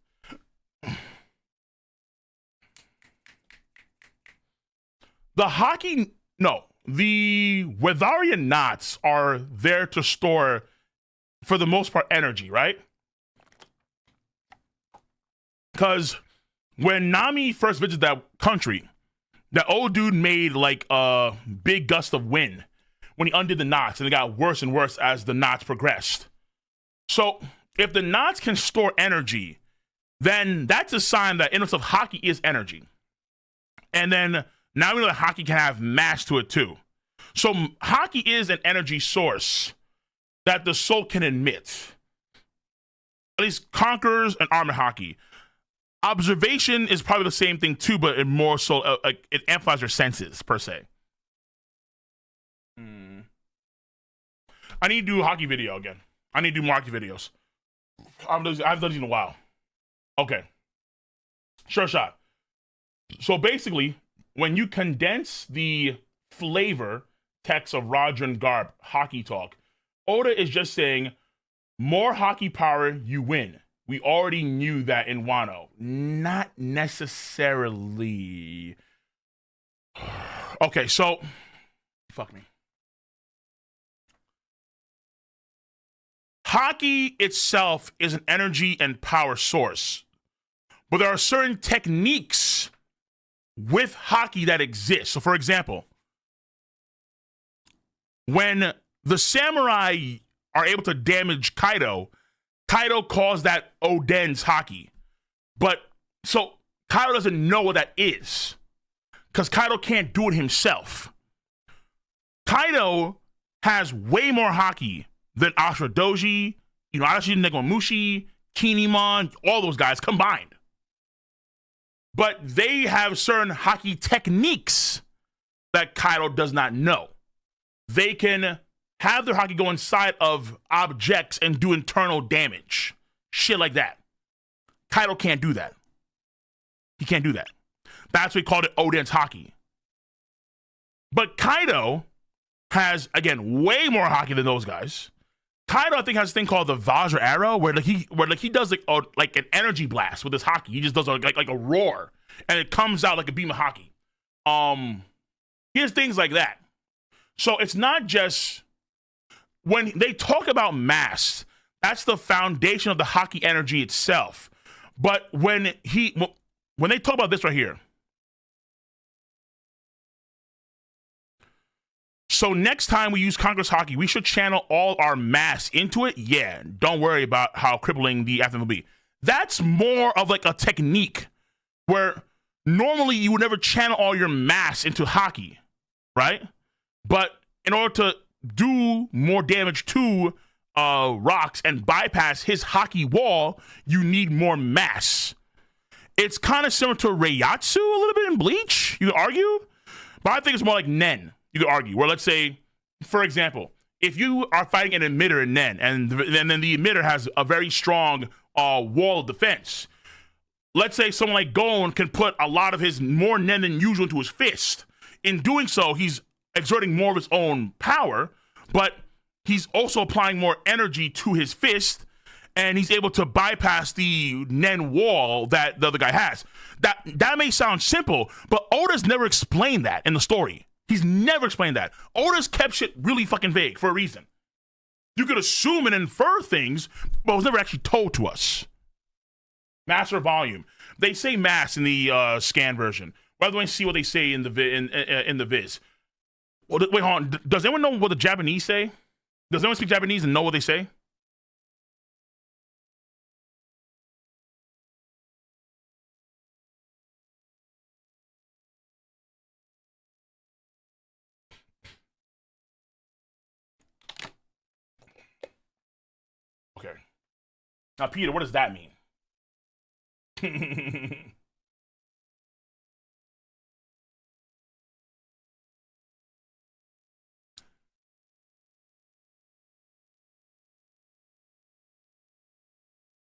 The Wetharian knots are there to store, for the most part, energy, right? Because when Nami first visited that country, that old dude made like a big gust of wind when he undid the knots, and it got worse and worse as the knots progressed. So if the knots can store energy, then that's a sign that in itself Haki is energy. And then now we know that Haki can have mass to it too. So Haki is an energy source that the soul can emit. At least Conquerors and Armor Haki. Observation is probably the same thing too, but it more so it amplifies your senses per se. I need to do a Haki video again. I need to do more Haki videos. I've done it in a while. Okay. Sure shot. So basically, when you condense the flavor text of Roger and Garp Haki talk, Oda is just saying, more Haki power, you win. We already knew that in Wano. Not necessarily. Okay, so fuck me. Haki itself is an energy and power source, but there are certain techniques with Haki that exist. So for example, when the samurai are able to damage Kaido, Kaido calls that Oden's Haki. But so Kaido doesn't know what that is, because Kaido can't do it himself. Kaido has way more Haki than Ashura Doji, Arashi Negomushi, Kinemon, all those guys combined. But they have certain Haki techniques that Kaido does not know. They can have their Haki go inside of objects and do internal damage. Shit like that. Kaido can't do that. He can't do that. That's why he called it Oden's Haki. But Kaido has, again, way more Haki than those guys. Kaido, I think, has a thing called the Vajra Arrow, where he does like an energy blast with his Haki. He just does like a roar, and it comes out like a beam of Haki. He has things like that. So it's not just when they talk about mass, that's the foundation of the Haki energy itself. But when they talk about this right here. So next time we use Conqueror's Haki, we should channel all our mass into it. Yeah, don't worry about how crippling the aftermath will be. That's more of like a technique where normally you would never channel all your mass into Haki, right? But in order to do more damage to rocks and bypass his Haki wall, you need more mass. It's kind of similar to Reiatsu a little bit in Bleach, you could argue. But I think it's more like Nen. You could argue, where let's say, for example, if you are fighting an emitter in Nen, and then the emitter has a very strong wall of defense, let's say someone like Gon can put a lot of his more Nen than usual into his fist. In doing so, he's exerting more of his own power, but he's also applying more energy to his fist, and he's able to bypass the Nen wall that the other guy has. That may sound simple, but Oda's never explained that in the story. He's never explained that. Oda's kept shit really fucking vague for a reason. You could assume and infer things, but it was never actually told to us. Mass or volume. They say mass in the scan version. Rather than see what they say in the viz. Well, wait, hold on. Does anyone know what the Japanese say? Does anyone speak Japanese and know what they say? Okay. Now, Peter, what does that mean?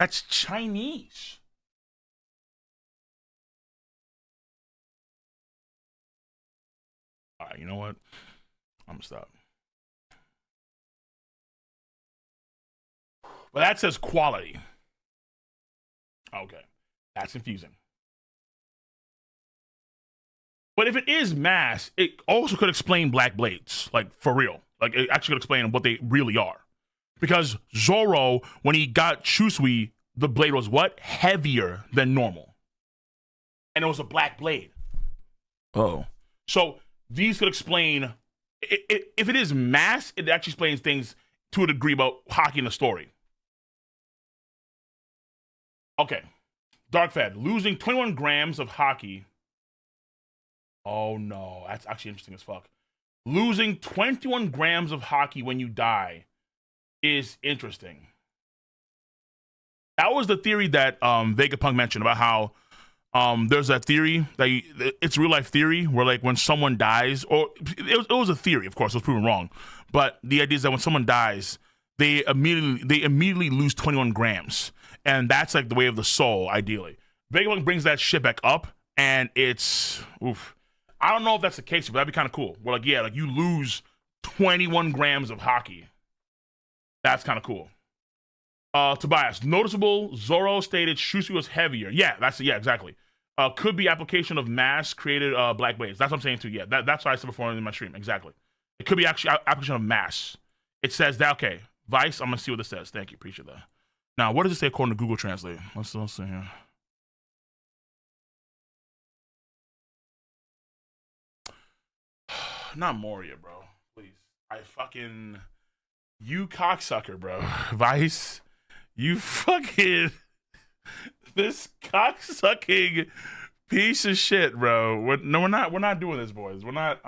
That's Chinese. All right, you know what? I'm gonna stop. But that says quality. Okay, that's confusing. But if it is mass, it also could explain black blades, like for real. Like it actually could explain what they really are. Because Zoro, when he got Shusui, the blade was what? Heavier than normal. And it was a black blade. Oh. So these could explain, if it is mass, it actually explains things to a degree about Haki in the story. Okay. Dark Fed, losing 21 grams of Haki. Oh no, that's actually interesting as fuck. Losing 21 grams of Haki when you die is interesting. That was the theory that Vegapunk mentioned about how there's that theory that it's a real life theory where like when someone dies, or it was a theory, of course, it was proven wrong, but the idea is that when someone dies, they immediately lose 21 grams, and that's like the way of the soul, ideally. Vegapunk brings that shit back up, and it's oof. I don't know if that's the case, but that'd be kind of cool. Well, like, yeah, like you lose 21 grams of Haki. That's kind of cool. Tobias, noticeable. Zoro stated Shusui was heavier. Yeah, exactly. Could be application of mass created black blades. That's what I'm saying too. Yeah, that's what I said before in my stream. Exactly. It could be actually application of mass. It says that. Okay, Vice. I'm gonna see what this says. Thank you. Appreciate that. Now, what does it say according to Google Translate? Let's see here. Not Moria, bro. Please. You cocksucker, bro. Vice. You fucking. This cocksucking piece of shit, bro. We're not doing this, boys. We're not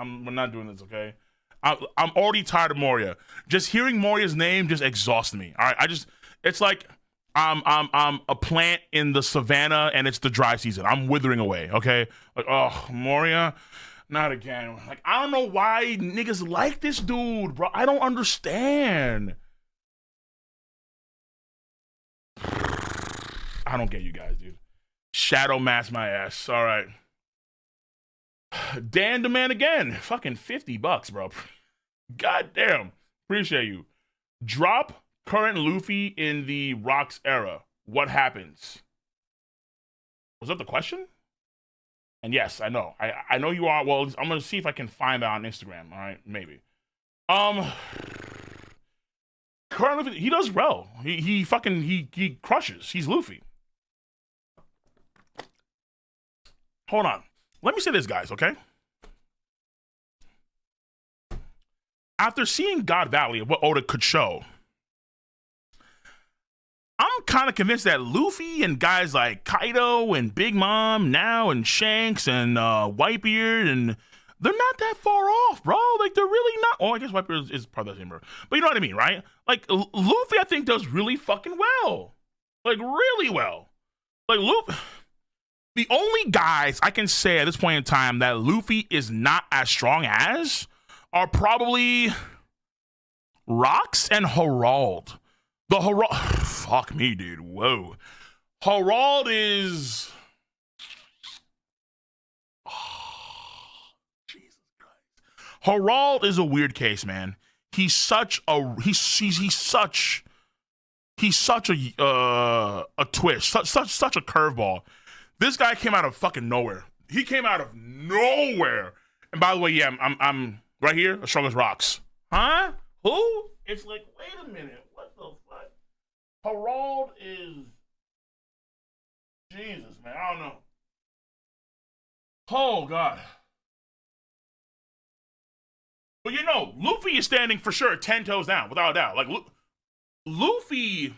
doing this, okay? I'm already tired of Moria. Just hearing Moria's name just exhausts me. All right, it's like I'm a plant in the savannah and it's the dry season. I'm withering away, okay? Like, oh, Moria. Not again. Like, I don't know why niggas like this dude, bro. I don't understand. I don't get you guys, dude. Shadow mask my ass. All right. Dan demand again. Fucking $50, bro. God damn. Appreciate you. Drop current Luffy in the Rocks era. What happens? Was that the question? And yes, I know. I know you are. Well, I'm gonna see if I can find that on Instagram. All right, maybe. Currently, he does well. He crushes. He's Luffy. Hold on. Let me say this, guys. Okay. After seeing God Valley and what Oda could show, I'm kind of convinced that Luffy and guys like Kaido and Big Mom now and Shanks and Whitebeard, and they're not that far off, bro. Like, they're really not. Oh, I guess Whitebeard is part of that same, bro. But you know what I mean, right? Like, Luffy, I think, does really fucking well. Like, really well. Like, Luffy. The only guys I can say at this point in time that Luffy is not as strong as are probably Rocks and Herald. The Herald, fuck me, dude. Whoa. Herald is. Oh, Jesus Christ. Herald is a weird case, man. He's such a twist, such a curveball. This guy came out of fucking nowhere. He came out of nowhere. And by the way, yeah, I'm right here, as strong as Rocks. Huh? Who? It's like, wait a minute. What the fuck? Herald is. Jesus, man. I don't know. Oh, God. But you know, Luffy is standing for sure 10 toes down, without a doubt. Like, Luffy.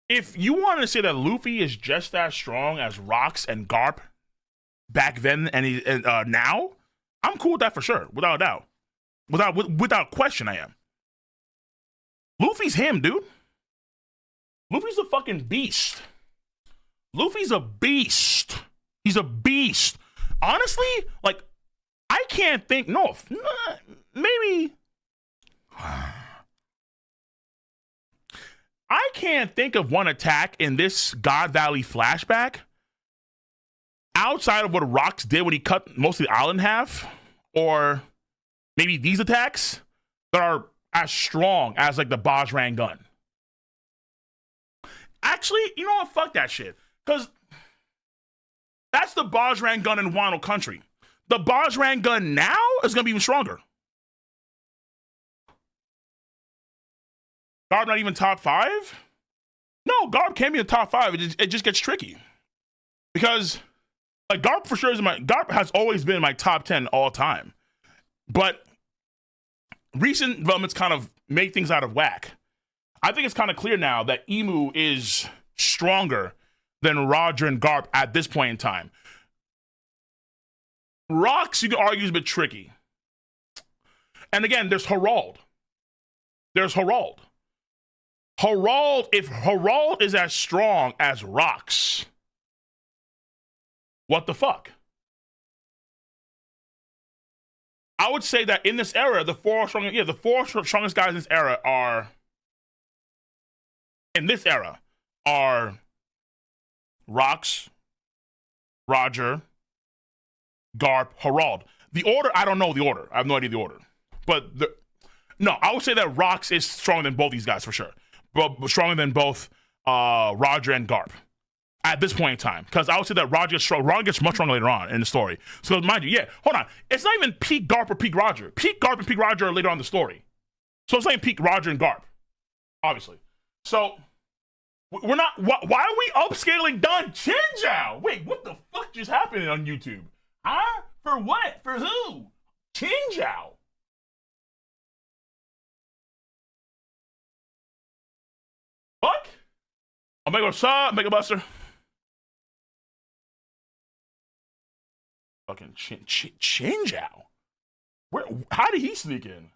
If you want to say that Luffy is just as strong as Rocks and Garp back then and now, I'm cool with that for sure, without a doubt. Without question, I am. Luffy's him, dude. Luffy's a fucking beast. Luffy's a beast. He's a beast. Honestly, like, I can't think. No, maybe I can't think of one attack in this God Valley flashback outside of what Rocks did when he cut most of the island in half, or maybe these attacks that are as strong as like the Bajrang gun. Actually, you know what? Fuck that shit. Because that's the Bajrang gun in Wano country. The Bajrang gun now is going to be even stronger. Garp not even top 5? No, Garp can be in top 5. It just gets tricky. Because like Garp for sure is Garp has always been in my top 10 all time. But recent developments kind of make things out of whack. I think it's kind of clear now that Emu is stronger than Roger and Garp at this point in time. Rocks, you can argue, is a bit tricky. And again, there's Herald. There's Herald. Herald, if Herald is as strong as Rocks, what the fuck? I would say that in this era, the four strongest guys in this era are Rocks, Roger, Garp, Herald. The order, I don't know the order. I have no idea the order. But no, I would say that Rocks is stronger than both these guys for sure. But stronger than both Roger and Garp at this point in time. Because I would say that Roger gets much stronger later on in the story. So mind you, yeah, hold on. It's not even peak Garp or peak Roger. Peak Garp and peak Roger are later on in the story. So it's not even peak Roger and Garp, obviously. So we're not. Why are we upscaling Don Chinjiao? Wait, what the fuck just happened on YouTube? Huh? For what? For who? Chinjiao. Fuck? Omega sub, Mega Buster. Fucking Chinjiao. Where? How did he sneak in?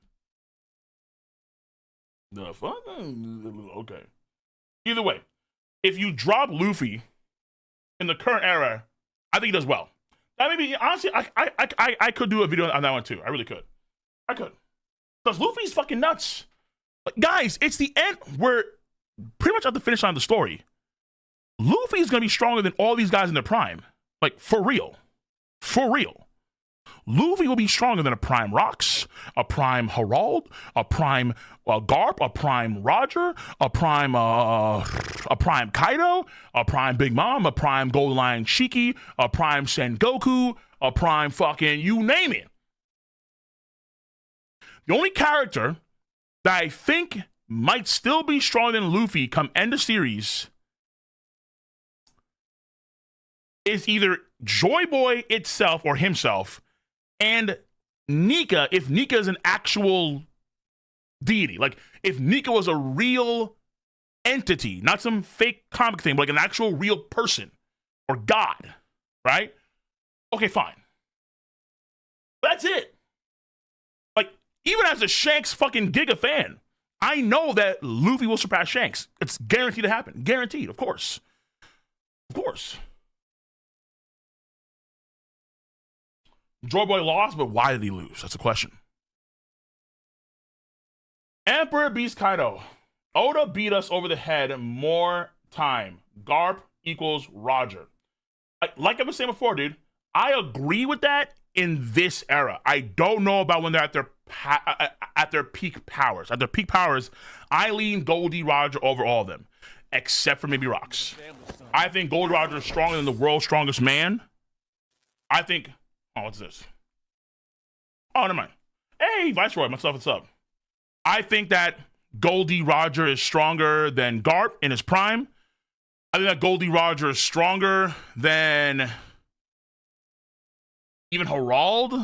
The fuck? Okay. Either way, if you drop Luffy in the current era, I think he does well. That maybe honestly, I could do a video on that one too. I really could. I could. Because Luffy's fucking nuts. But guys, it's the end. We're pretty much at the finish line of the story. Luffy's gonna be stronger than all these guys in their prime. Like, for real. For real. Luffy will be stronger than a prime Rocks, a prime Herald, a prime Garp, a prime Roger, a prime Kaido, a prime Big Mom, a prime Golden Lion Shiki, a prime Sengoku, a prime fucking you name it. The only character that I think might still be stronger than Luffy come end of series is either Joy Boy itself or himself, and Nika, if Nika is an actual deity. Like, if Nika was a real entity, not some fake comic thing, but like an actual real person or god, right? Okay, fine. That's it. Like, even as a Shanks fucking Giga fan, I know that Luffy will surpass Shanks. It's guaranteed to happen. Guaranteed, of course. Of course. Joy Boy lost, but why did he lose? That's the question. Emperor beats Kaido. Oda beat us over the head more time. Garp equals Roger. Like I was saying before, dude, I agree with that in this era. I don't know about when they're at their peak powers. At their peak powers, I lean Goldie Roger over all of them, except for maybe Rocks. I think Goldie Roger is stronger than the world's strongest man. I think... Oh, what's this? Oh, never mind. Hey, Viceroy, myself, what's up? I think that Goldie Roger is stronger than Garp in his prime. I think that Goldie Roger is stronger than even Herald.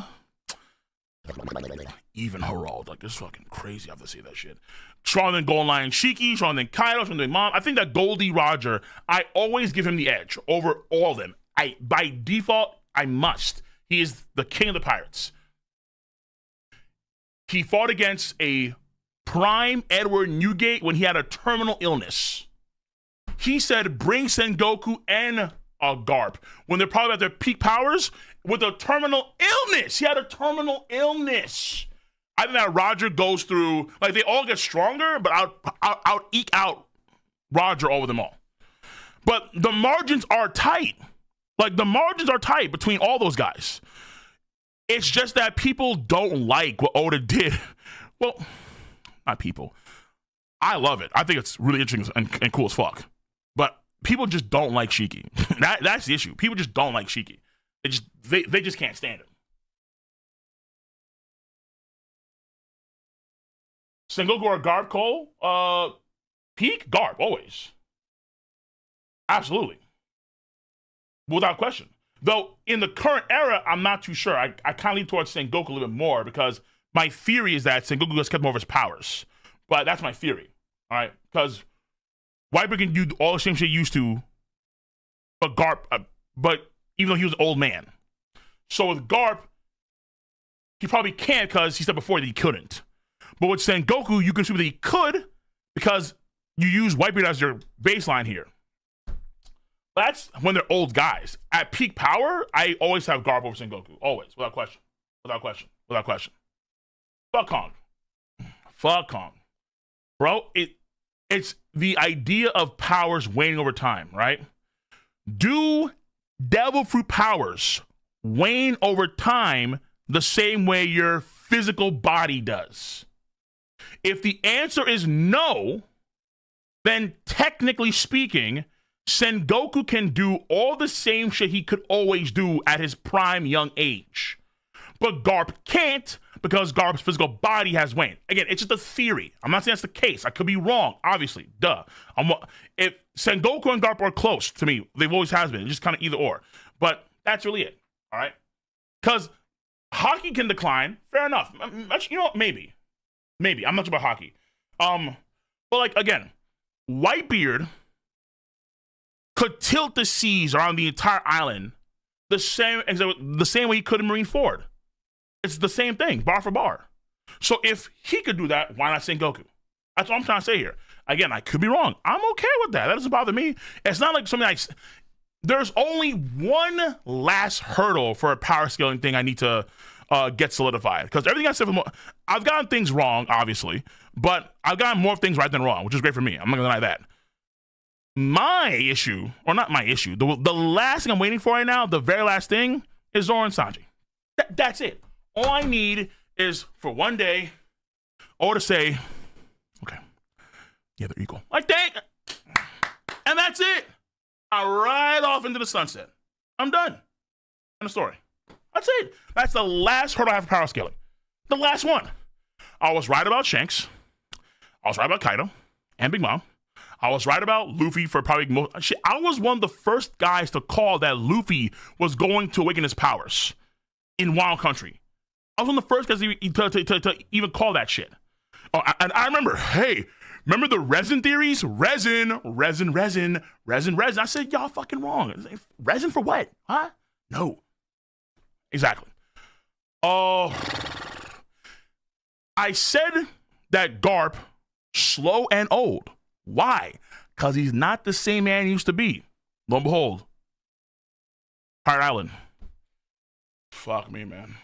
Even Herald. Like, it's fucking crazy. I have to say that shit. Stronger than Golden Lion Shiki, stronger than Kaido, stronger than Mom. I think that Goldie Roger, I always give him the edge over all of them. By default, I must. He is the king of the pirates. He fought against a prime Edward Newgate when he had a terminal illness. He said, bring Sengoku and Garp when they're probably at their peak powers with a terminal illness. He had a terminal illness. I think that Roger goes through, like, they all get stronger, but I'll eke out Roger over them all. But the margins are tight. Like, the margins are tight between all those guys. It's just that people don't like what Oda did. Well, not people. I love it. I think it's really interesting and cool as fuck. But people just don't like Shiki. That's the issue. People just don't like Shiki. They just can't stand it. Sengoku or Garp, Cole? Peak? Garp, always. Absolutely. Without question. Though, in the current era, I'm not too sure. I kind of lean towards Sengoku a little bit more because my theory is that Sengoku has kept more of his powers. But that's my theory. All right? Because Whitebeard can do all the same shit he used to, but Garp, but even though he was an old man. So with Garp, he probably can't because he said before that he couldn't. But with Sengoku, you can assume that he could because you use Whitebeard as your baseline here. That's when they're old guys. At peak power, I always have Garp over Sengoku. Always. Without question. Without question. Without question. Fuck Kong. Fuck Kong. Bro, it's the idea of powers waning over time, right? Do devil fruit powers wane over time the same way your physical body does? If the answer is no, then technically speaking, Sengoku can do all the same shit he could always do at his prime young age. But Garp can't because Garp's physical body has waned. Again, it's just a theory. I'm not saying that's the case. I could be wrong, obviously. Duh. If Sengoku and Garp are close to me, they've always has been. It's just kind of either or. But that's really it. All right? Because Haki can decline. Fair enough. You know what? Maybe. I'm not sure about Haki. But like, again, Whitebeard could tilt the seas around the entire island the same way he could in Marineford. It's the same thing, bar for bar. So if he could do that, why not Sengoku? That's what I'm trying to say here. Again, I could be wrong. I'm okay with that. That doesn't bother me. It's not like something there's only one last hurdle for a power scaling thing I need to get solidified. Because everything I said, I've gotten things wrong, obviously, but I've gotten more things right than wrong, which is great for me. I'm not gonna deny that. My issue, or not my issue, the last thing I'm waiting for right now, the very last thing, is Zoro and Sanji. That's it. All I need is for one day, or to say, okay, yeah, they're equal. Like, dang, and that's it. I ride off into the sunset. I'm done. End of story. That's it. That's the last hurdle I have for power scaling. The last one. I was right about Shanks. I was right about Kaido and Big Mom. I was right about Luffy for probably most. I was one of the first guys to call that Luffy was going to awaken his powers in Wild Country. I was one of the first guys to even call that shit. Oh, and I remember, hey, remember the resin theories? Resin. I said, y'all fucking wrong. Resin for what? Huh? No. Exactly. Oh, I said that Garp, slow and old. Why? Because he's not the same man he used to be. Lo and behold, Pirate Island. Fuck me, man.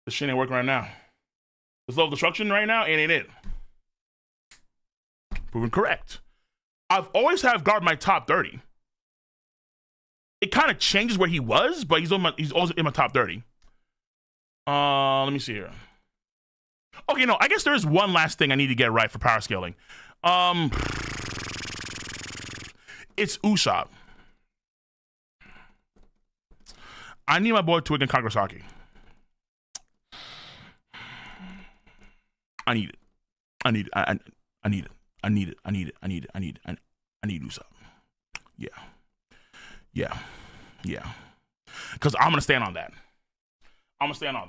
This shit ain't working right now. This level of destruction right now, it ain't it. Proven correct. I've always had Garp my top 30. It kind of changes where he was, but he's always in my top 30. Let me see here. Okay, no, I guess there is one last thing I need to get right for power scaling. It's Usopp. I need my boy Twig and Kagrasaki. I need it. I need Usopp. Yeah. Because I'm gonna stand on that. I'm gonna stand on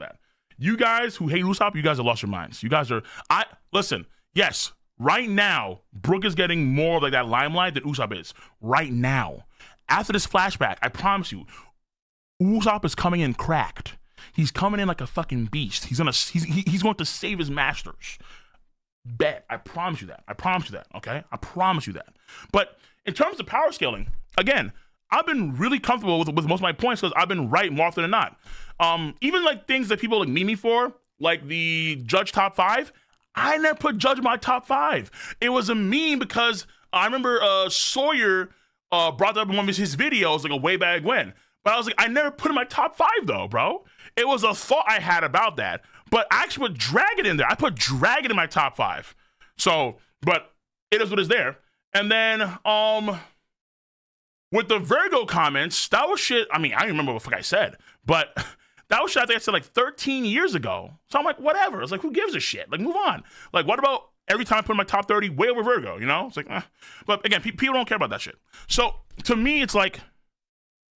that. You guys who hate Usopp, you guys have lost your minds. You guys are. Listen. Yes, right now, Brook is getting more of like that limelight than Usopp is. Right now, after this flashback, I promise you, Usopp is coming in cracked. He's coming in like a fucking beast. He's going to save his masters. Bet. I promise you that. Okay? I promise you that. But in terms of power scaling, again, I've been really comfortable with most of my points because I've been right more often than not. Even like things that people like meme me for, like the Judge top 5, I never put Judge in my top 5. It was a meme because I remember Sawyer brought that up in one of his videos like a way back when. But I was like, I never put in my top 5 though, bro. It was a thought I had about that. But I actually put Dragon in there. I put Dragon in my top 5. So, but it is what is there. And then with the Virgo comments, that was shit. I mean, I don't remember what the fuck I said, but that was shit I think I said like 13 years ago. So I'm like, whatever. It's like, who gives a shit? Like, move on. Like, what about every time I put in my top 30 way over Virgo, you know? It's like, But again, people don't care about that shit. So to me, it's like,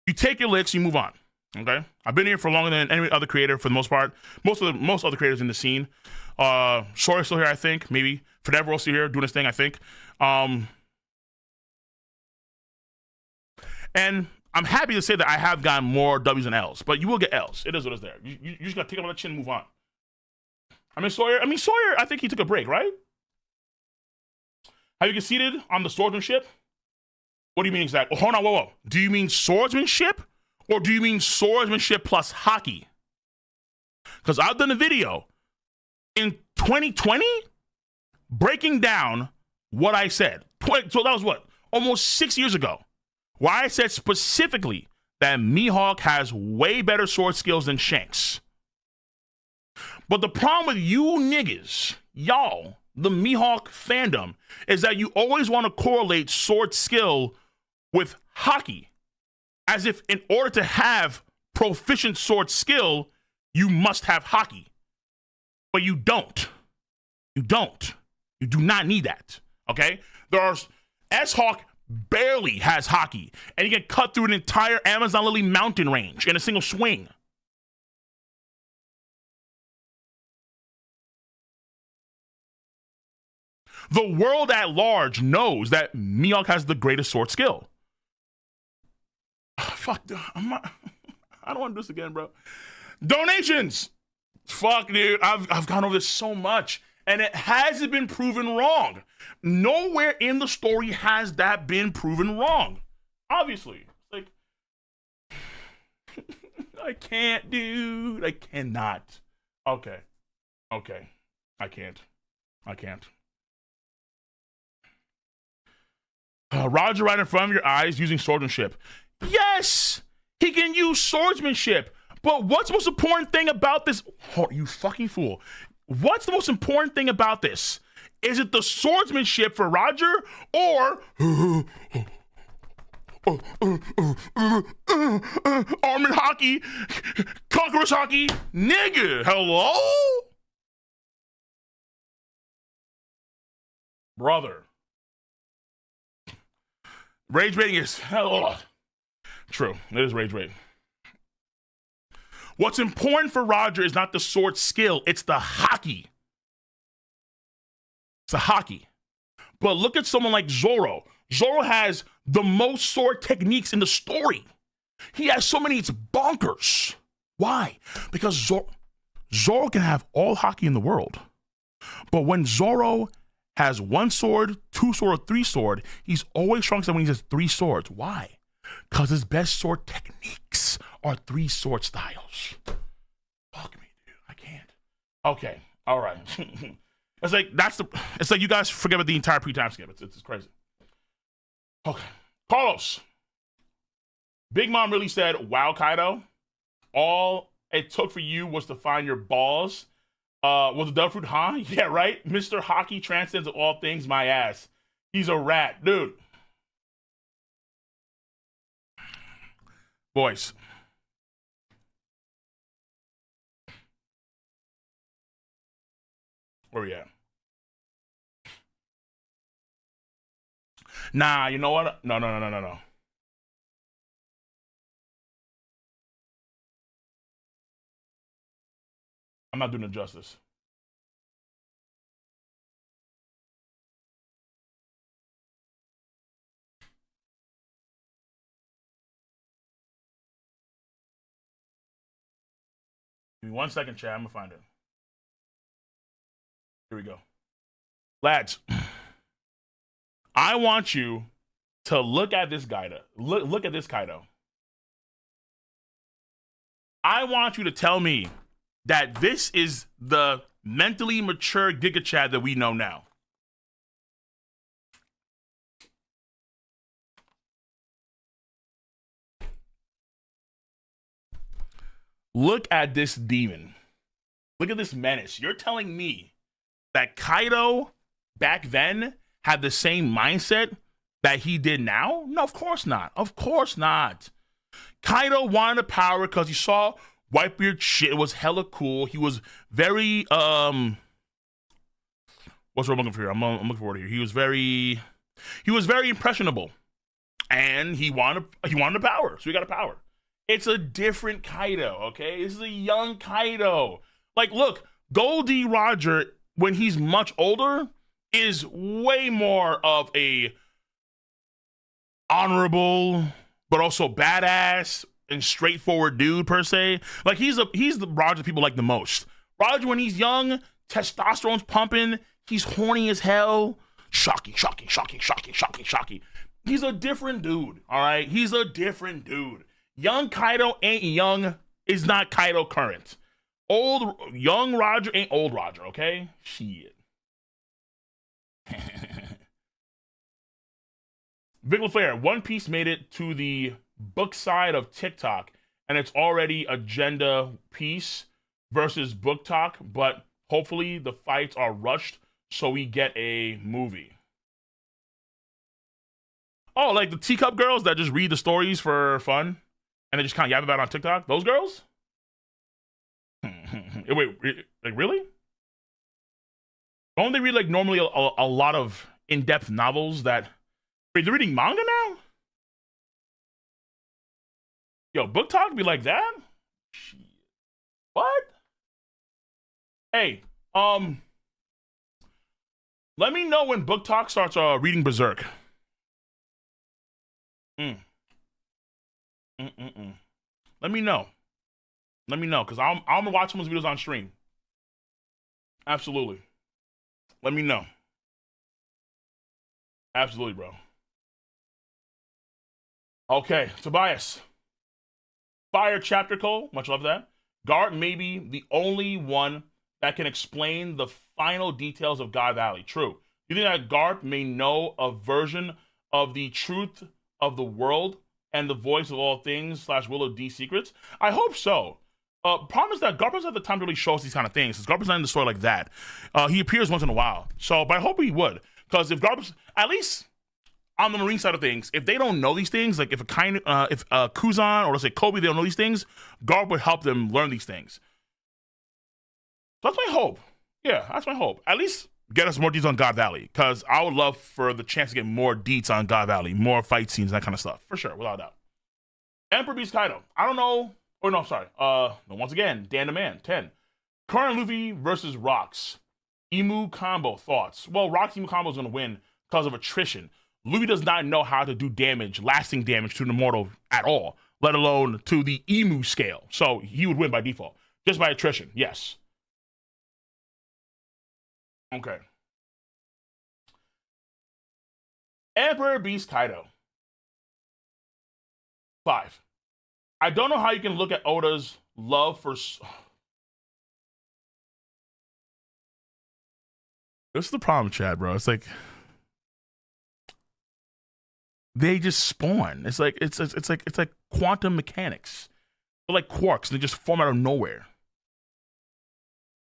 you take your licks, you move on. Okay? I've been here for longer than any other creator for the most part. Most other creators in the scene. Sawyer's still here, I think. Maybe. Forever still here doing his thing, I think. And I'm happy to say that I have gotten more W's and L's, but you will get L's. It is what is there. You just gotta take it on the chin and move on. Sawyer, I think he took a break, right? Have you conceded on the swordsmanship? What do you mean exactly? Oh, hold on, whoa. Do you mean swordsmanship? Or do you mean swordsmanship plus Haki? Because I've done a video in 2020 breaking down what I said. So that was what? Almost 6 years ago. Why I said specifically that Mihawk has way better sword skills than Shanks. But the problem with you niggas, y'all, the Mihawk fandom, is that you always want to correlate sword skill with Haki. As if in order to have proficient sword skill, you must have Haki. But you don't. You don't. You do not need that. Okay? S-Hawk barely has Haki, and he can cut through an entire Amazon Lily mountain range in a single swing. The world at large knows that Mihawk has the greatest sword skill. Fuck, I don't want to do this again, bro. Donations! Fuck, dude, I've gone over this so much, and it hasn't been proven wrong. Nowhere in the story has that been proven wrong. Obviously. Like, I can't, dude. I cannot. Okay. I can't. Roger right in front of your eyes using swordsmanship. Yes! He can use swordsmanship. But what's the most important thing about this? Oh, you fucking fool. What's the most important thing about this? Is it the swordsmanship for Roger or Armored Haki, Conqueror's Haki? Nigga, hello? Brother. Rage rating is hell. True, it is rage rating. What's important for Roger is not the sword skill, it's the Haki. It's the Haki. But look at someone like Zoro. Zoro has the most sword techniques in the story. He has so many, it's bonkers. Why? Because Zoro can have all Haki in the world. But when Zoro has one sword, two sword, or three sword, he's always stronger than when he has three swords. Why? Because his best sword techniques are three sword styles. Fuck me, dude. I can't. Okay. All right. It's like you guys forget about the entire pre-time skip. It's crazy. Okay. Carlos. Big Mom really said, wow, Kaido. All it took for you was to find your balls. Was the devil fruit, huh? Yeah, right? Mr. Haki transcends all things, my ass. He's a rat. Dude. Boys. Where we at? Nah, you know what? No. I'm not doing it justice. Give me 1 second, chat. I'm gonna find it. Here we go. Lads, I want you to look at this Kaido. Look at this Kaido. I want you to tell me that this is the mentally mature Giga Chad that we know now. Look at this demon. Look at this menace. You're telling me that Kaido back then had the same mindset that he did now? No, of course not. Of course not. Kaido wanted the power because he saw Whitebeard shit. It was hella cool. He was very what's what I'm looking for here? I'm looking forward here. He was very impressionable, and he wanted the power. So he got the power. It's a different Kaido, okay? This is a young Kaido. Like, look, Goldie Roger, when he's much older, is way more of a honorable, but also badass and straightforward dude per se. Like, he's the Roger people like the most. Roger, when he's young, testosterone's pumping, he's horny as hell. Shocking. He's a different dude, all right? He's a different dude. Young Kaido ain't young, is not Kaido current. Young Roger ain't old Roger, okay? Shit. Vic LaFleur, One Piece made it to the book side of TikTok, and it's already agenda piece versus book talk, but hopefully the fights are rushed so we get a movie. Oh, like the teacup girls that just read the stories for fun? And they just kind of yap about it on TikTok? Those girls? Wait, like really? Don't they read like normally a lot of in-depth novels that... Wait, they're reading manga now? Yo, book talk be like that? Shit. What? Hey, let me know when book talk starts reading Berserk. Let me know. Because I'm gonna watch some of those videos on stream. Absolutely. Let me know. Absolutely, bro. Okay, Tobias. Fire chapter Cole. Much love that. Garp may be the only one that can explain the final details of God Valley. True. You think that Garp may know a version of the truth of the world and the voice of all things / Willow D secrets? I hope so. Problem is that Garp doesn't have the time to really show us these kind of things. Because Garp's not in the story like that. He appears once in a while. So, but I hope he would. Because if Garp's, at least on the Marine side of things, if they don't know these things, like if Kuzan or let's say Kobe, they don't know these things, Garp would help them learn these things. So that's my hope. Yeah, that's my hope. At least get us more deets on God Valley, because I would love for the chance to get more deets on God Valley, more fight scenes, that kind of stuff, for sure, without a doubt. Emperor Beast Kaido. I don't know. Oh no, sorry. Once again, Dan the Man 10. Current Luffy versus Rocks. Emu combo thoughts. Well, Rocks Emu combo is gonna win because of attrition. Luffy does not know how to do damage, lasting damage to an immortal at all, let alone to the Emu scale. So he would win by default, just by attrition. Yes. Okay. Emperor Beast Kaido. 5. I don't know how you can look at Oda's love for... This is the problem, Chad, bro. It's like... They just spawn. It's like quantum mechanics. They're like quarks. They just form out of nowhere.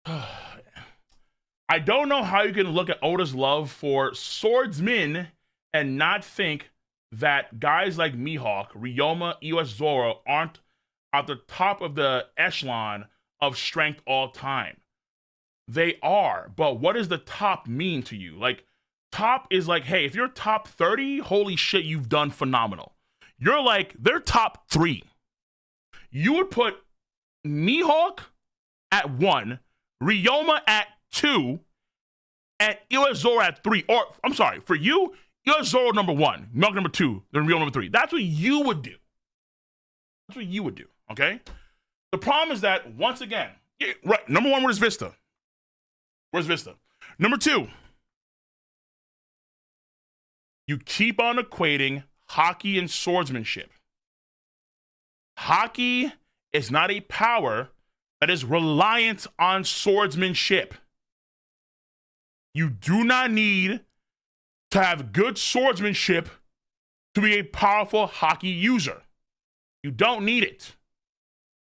I don't know how you can look at Oda's love for swordsmen and not think that guys like Mihawk, Ryoma, EOS Zoro aren't at the top of the echelon of strength all time. They are, but what does the top mean to you? Like, top is like, hey, if you're top 30, holy shit, you've done phenomenal. You're like, they're top 3. You would put Mihawk at 1, Ryoma at 2, and EOS Zoro at 3. Or, I'm sorry, for you, EOS Zoro number 1, Mihawk number 2, then Ryoma number 3. That's what you would do. That's what you would do, okay? The problem is that, once again, right, number 1, where's Vista? Where's Vista? Number 2, you keep on equating Haki and swordsmanship. Haki is not a power that is reliant on swordsmanship. You do not need to have good swordsmanship to be a powerful Haki user. You don't need it.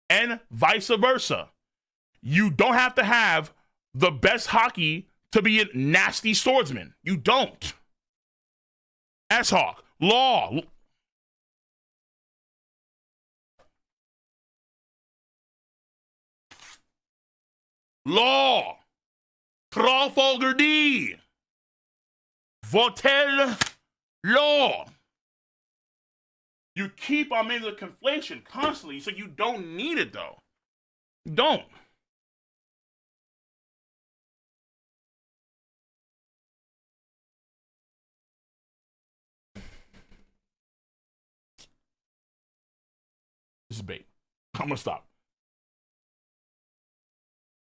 And vice versa. You don't have to have the best Haki to be a nasty swordsman. You don't. S-Hawk, law. Law. Trafalgar D. Votel law. You keep on making the conflation constantly, so you don't need it though. You don't. This is bait. I'm gonna stop.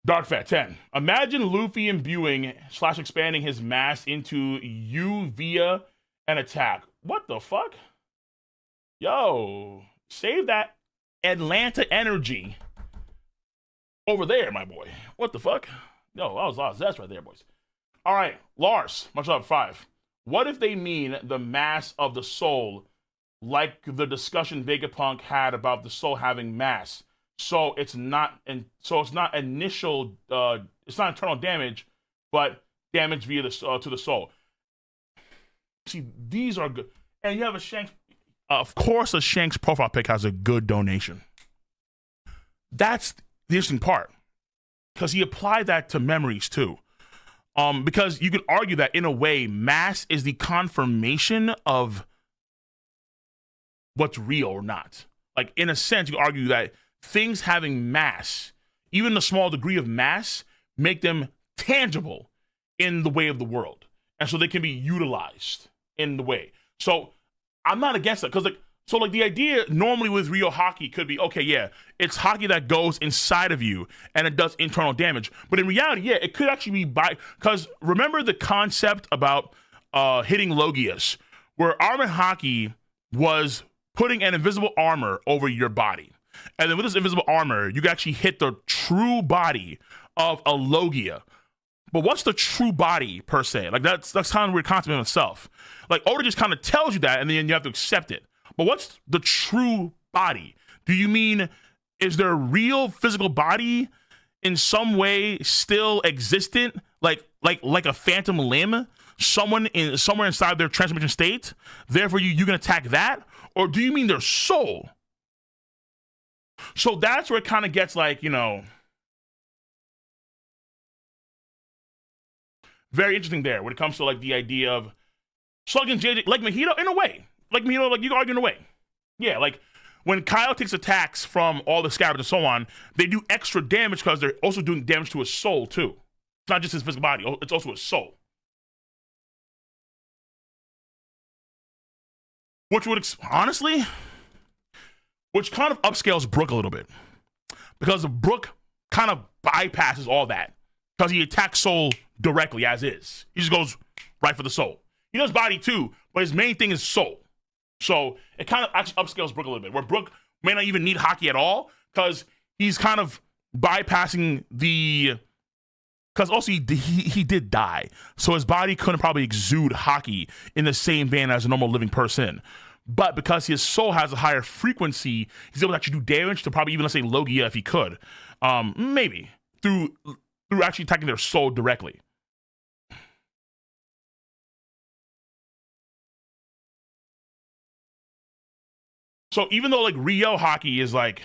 Dark Fat 10. Imagine Luffy imbuing / expanding his mass into you via an attack. What the fuck? Yo, save that Atlanta energy over there, my boy. What the fuck? Yo, that was lost. That's right there, boys. All right, Lars, much love, 5. What if they mean the mass of the soul, like the discussion Vegapunk had about the soul having mass? So it's not initial. It's not internal damage, but damage via the to the soul. See, these are good, and you have a Shanks. Of course, a Shanks profile pic has a good donation. That's the interesting part, because he applied that to memories too. Because you could argue that in a way, mass is the confirmation of what's real or not. Like in a sense, you could argue that things having mass, even a small degree of mass, make them tangible in the way of the world. And so they can be utilized in the way. So I'm not against that. Because the idea normally with real Haki could be, okay, yeah, it's Haki that goes inside of you and it does internal damage. But in reality, yeah, it could actually be because remember the concept about hitting Logias, where Armor Haki was putting an invisible armor over your body. And then with this invisible armor, you can actually hit the true body of a Logia. But what's the true body per se? Like that's kind of weird concept in itself. Like Oda just kind of tells you that, and then you have to accept it. But what's the true body? Do you mean is there a real physical body in some way still existent, like a phantom limb, somewhere inside their transformation state? Therefore, you can attack that, or do you mean their soul? So that's where it kind of gets like, very interesting there when it comes to like the idea of slugging JJ, like Mahito in a way. Like Mahito, like you can argue in a way. Yeah, like when Kyle takes attacks from all the scabbards and so on, they do extra damage because they're also doing damage to his soul too. It's not just his physical body, it's also his soul. Which would, honestly, which kind of upscales Brook a little bit. Because Brook kind of bypasses all that. Because he attacks soul directly as is. He just goes right for the soul. He does body too, but his main thing is soul. So it kind of actually upscales Brook a little bit. Where Brook may not even need Haki at all, because he's kind of bypassing the... Because also he did die. So his body couldn't probably exude Haki in the same vein as a normal living person. But because his soul has a higher frequency, he's able to actually do damage to probably even, let's say, Logia if he could. Maybe. Through actually attacking their soul directly. So even though, like, Rio Haki is, like...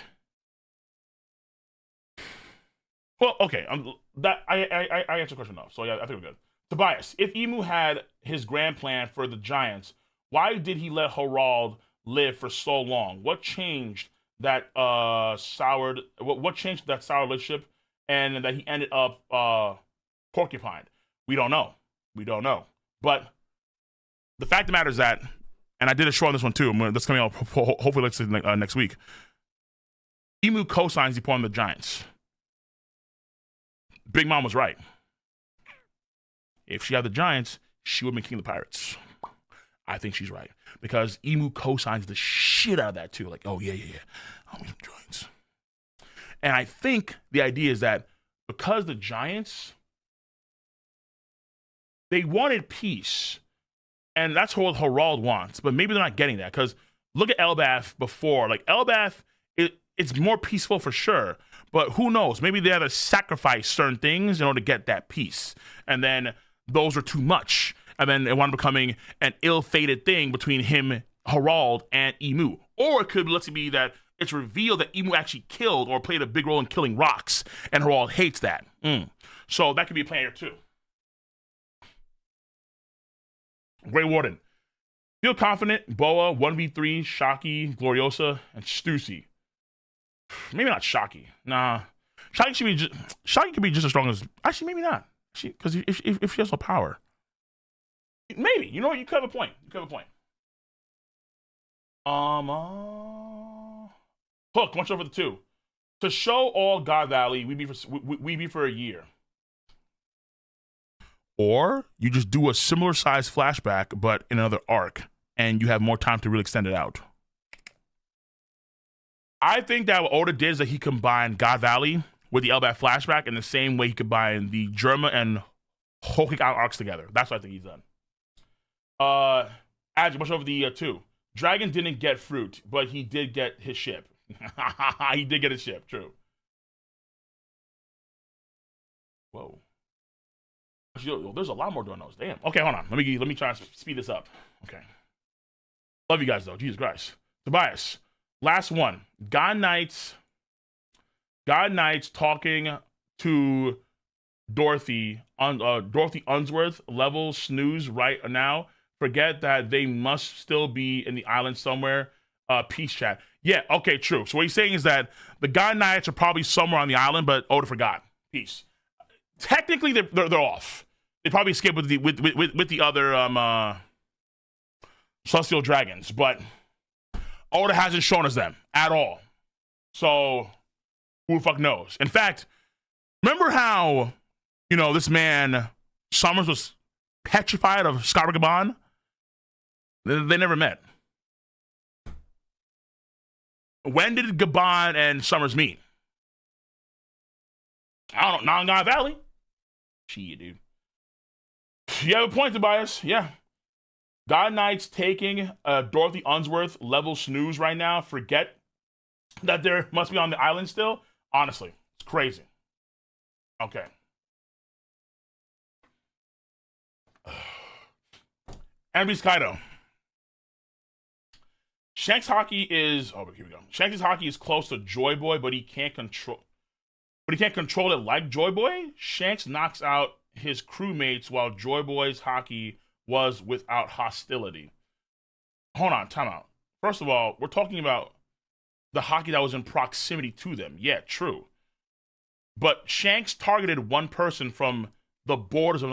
Well, okay. I answered the question, though. So, yeah, I think we're good. Tobias, if Emu had his grand plan for the Giants, why did he let Harald live for so long? What changed that soured relationship and that he ended up porcupined? We don't know. But the fact of the matter is that, and I did a show on this one too, that's coming out hopefully next week. Emu co-signs the point of the Giants. Big Mom was right. If she had the Giants, she would have been king of the Pirates. I think she's right because Emu co-signs the shit out of that too. Like, oh yeah, I'll make some joints. And I think the idea is that because the Giants, they wanted peace, and that's what Harald wants, but maybe they're not getting that because look at Elbath before. Like Elbath, it's more peaceful for sure, but who knows? Maybe they had to sacrifice certain things in order to get that peace, and then those are too much, and then it wound up becoming an ill-fated thing between him, Harald, and Emu. Or it could, let's be that it's revealed that Emu actually killed or played a big role in killing Rocks, and Harald hates that. So that could be a plan here too. Grey Warden. Feel confident, Boa, 1v3, Shaki, Gloriosa, and Stussy. Maybe not Shaki. Nah. Shaki could be just as strong as... Actually, maybe not. Because if she has no power. Maybe. You know what? You could have a point. Hook, once over the 2. To show all God Valley, we be for a year. Or you just do a similar size flashback, but in another arc, and you have more time to really extend it out. I think that what Oda did is that he combined God Valley with the Elbath flashback in the same way he combined the Germa and Hokage arcs together. That's what I think he's done. Adji, much over the 2. Dragon didn't get fruit, but he did get his ship. He did get his ship, true. Whoa. Yo, there's a lot more doing those. Damn. Okay, hold on. Let me try to speed this up. Okay. Love you guys though. Jesus Christ. Tobias. Last one. God Knights talking to Dorothy Unsworth. Level snooze right now. Forget that they must still be in the island somewhere. Peace chat. Yeah, okay, true. So what he's saying is that the God Knights are probably somewhere on the island, but Oda forgot. Peace. Technically, they're off. They probably escaped with the other celestial dragons, but Oda hasn't shown us them at all. So who the fuck knows? In fact, remember how this man Summers was petrified of Scaragaban? They never met. When did Gaban and Summers meet? I don't know. Nangai Valley. Shit, dude. You have a point, Tobias. Yeah. God Knight's taking Dorothy Unsworth level snooze right now. Forget that there must be on the island still. Honestly, it's crazy. Okay. Enemy's Kaido. Shanks Haki is... Oh, here we go. Shanks' Haki is close to Joy Boy, but he can't control it like Joy Boy. Shanks knocks out his crewmates while Joy Boy's Haki was without hostility. Hold on, time out. First of all, we're talking about the Haki that was in proximity to them. Yeah, true. But Shanks targeted one person from the borders of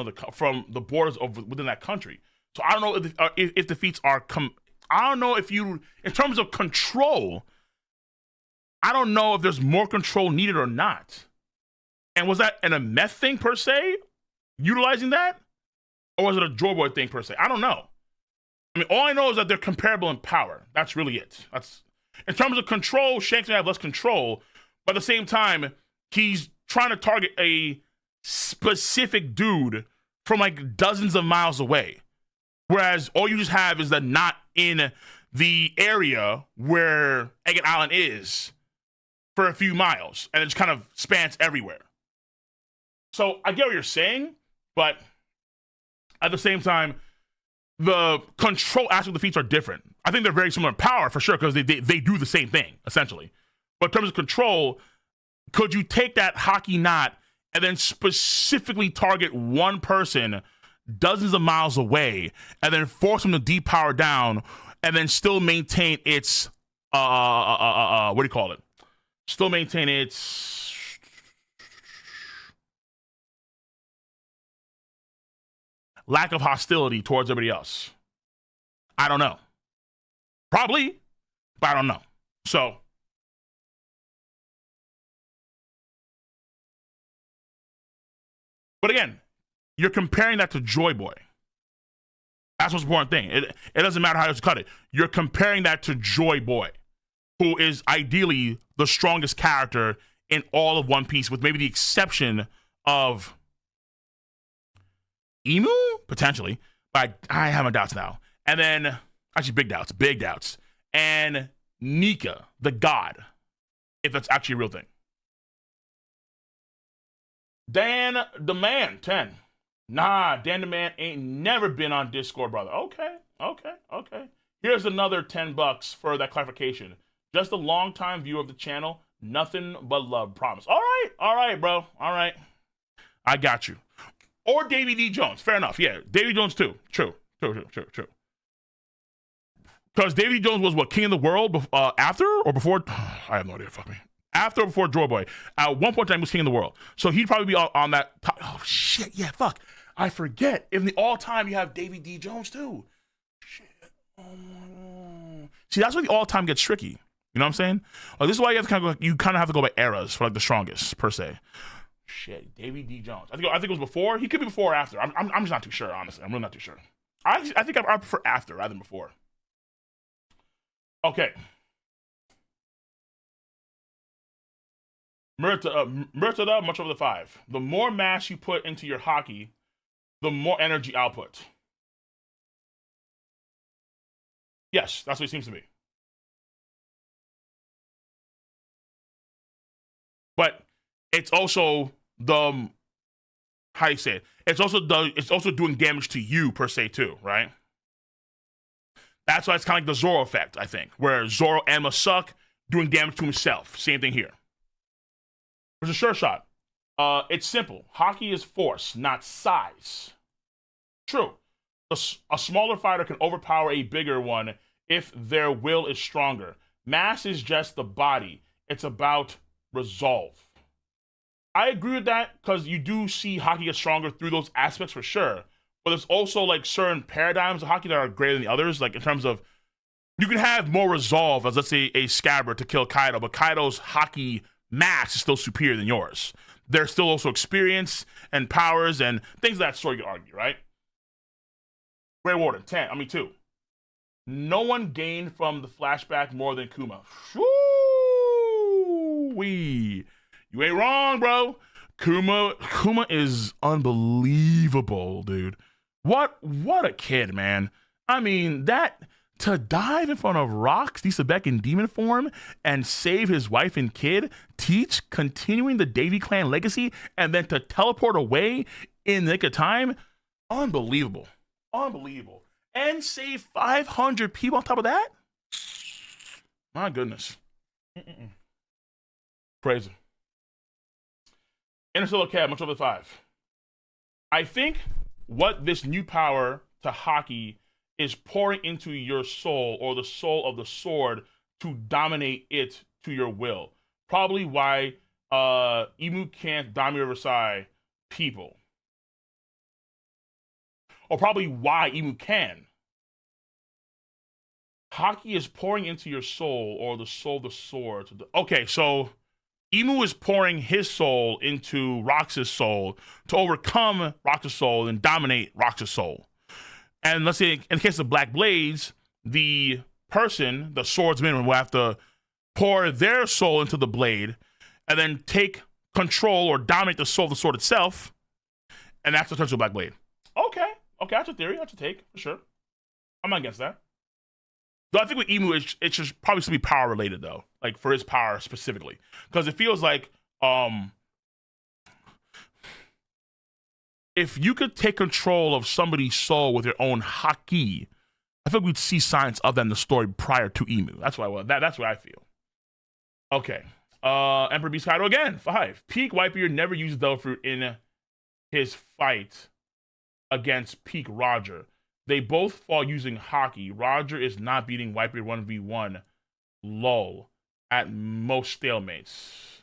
within that country. So I don't know if the feats are I don't know if you, in terms of control, I don't know if there's more control needed or not. And was that a meth thing per se, utilizing that? Or was it a Joy Boy thing per se? I don't know. I mean, all I know is that they're comparable in power. That's really it. That's in terms of control, Shanks may have less control, but at the same time, he's trying to target a specific dude from like dozens of miles away. Whereas all you just have is that not in the area where Eggin Island is for a few miles, and it just kind of spans everywhere. So I get what you're saying, but at the same time, the control aspect of the feats are different. I think they're very similar in power for sure, because they do the same thing, essentially. But in terms of control, could you take that Haki knot and then specifically target one person dozens of miles away and then force them to depower down and then still maintain its what do you call it? Still maintain its lack of hostility towards everybody else? I don't know. Probably, but I don't know. So but again, you're comparing that to Joy Boy. That's what's the important thing. It doesn't matter how you cut it. You're comparing that to Joy Boy, who is ideally the strongest character in all of One Piece, with maybe the exception of Emu, potentially. But I have my doubts now. And then, actually big doubts. And Nika, the god, if that's actually a real thing. Dan the Man, 10. Nah, Dan the Man ain't never been on Discord, brother. Okay. Here's another $10 for that clarification. Just a long-time viewer of the channel. Nothing but love, promise. All right, bro. All right. I got you. Or Davy D. Jones. Fair enough. Yeah, Davy Jones too. True. Because Davy Jones was what, king of the world after or before? I have no idea. Fuck me. After or before Joy Boy. At one point in time, he was king of the world. So he'd probably be on that top. Oh, shit. Yeah, fuck. I forget. In the all-time, you have Davy D. Jones too. Shit. Oh. See, that's where the all-time gets tricky. You know what I'm saying? This is why you have to have to go by eras for like the strongest per se. Shit, Davy D. Jones. I think it was before. He could be before or after. I'm just not too sure. Honestly, I'm really not too sure. I think I prefer after rather than before. Okay. Murtada, much over the 5. The more mass you put into your Haki, the more energy output. Yes, that's what it seems to be. But it's also the, how you say it? It's also doing damage to you per se too, right? That's why it's kind of like the Zoro effect, I think, where Zoro and Masuck doing damage to himself. Same thing here. There's a sure shot. It's simple. Haki is force, not size. True. A smaller fighter can overpower a bigger one if their will is stronger. Mass is just the body. It's about resolve. I agree with that because you do see Haki get stronger through those aspects for sure. But there's also like certain paradigms of Haki that are greater than the others. Like in terms of, you can have more resolve as, let's say, a Scabbard to kill Kaido, but Kaido's Haki max is still superior than yours. There's still also experience and powers and things of that sort you can argue, right? Grey Warden, 2. No one gained from the flashback more than Kuma. Woo-wee. You ain't wrong, bro. Kuma is unbelievable, dude. What a kid, man. I mean, that to dive in front of rocks, the Xebec in demon form, and save his wife and kid, teach continuing the Davy Clan legacy, and then to teleport away in the nick of time, unbelievable. And save 500 people on top of that? My goodness. Crazy. Interstellar Cab, much over the 5. I think what this new power to Haki is pouring into your soul, or the soul of the sword, to dominate it to your will. Probably why Emu can't dominate Versailles people. Or probably why Emu can. Haki is pouring into your soul, or the soul of the sword. Okay, so Emu is pouring his soul into Rox's soul to overcome Rox's soul and dominate Rox's soul. And let's say in the case of Black Blades, the person, the swordsman, will have to pour their soul into the blade and then take control or dominate the soul of the sword itself. And that's what turns to a Black Blade. Okay, that's a theory, that's a take, for sure. I'm not against that. Though I think with Emu, it should probably still be power related though, like for his power specifically, because it feels like if you could take control of somebody's soul with your own Haki, I think we'd see signs of that in the story prior to Emu. That's what I feel. Okay, Emperor Beast Kaido again, 5. Peak Whitebeard never used Devil Fruit in his fight against Peak Roger. They both fall using Haki. Roger is not beating Whitebeard 1v1. Lol. At most stalemates.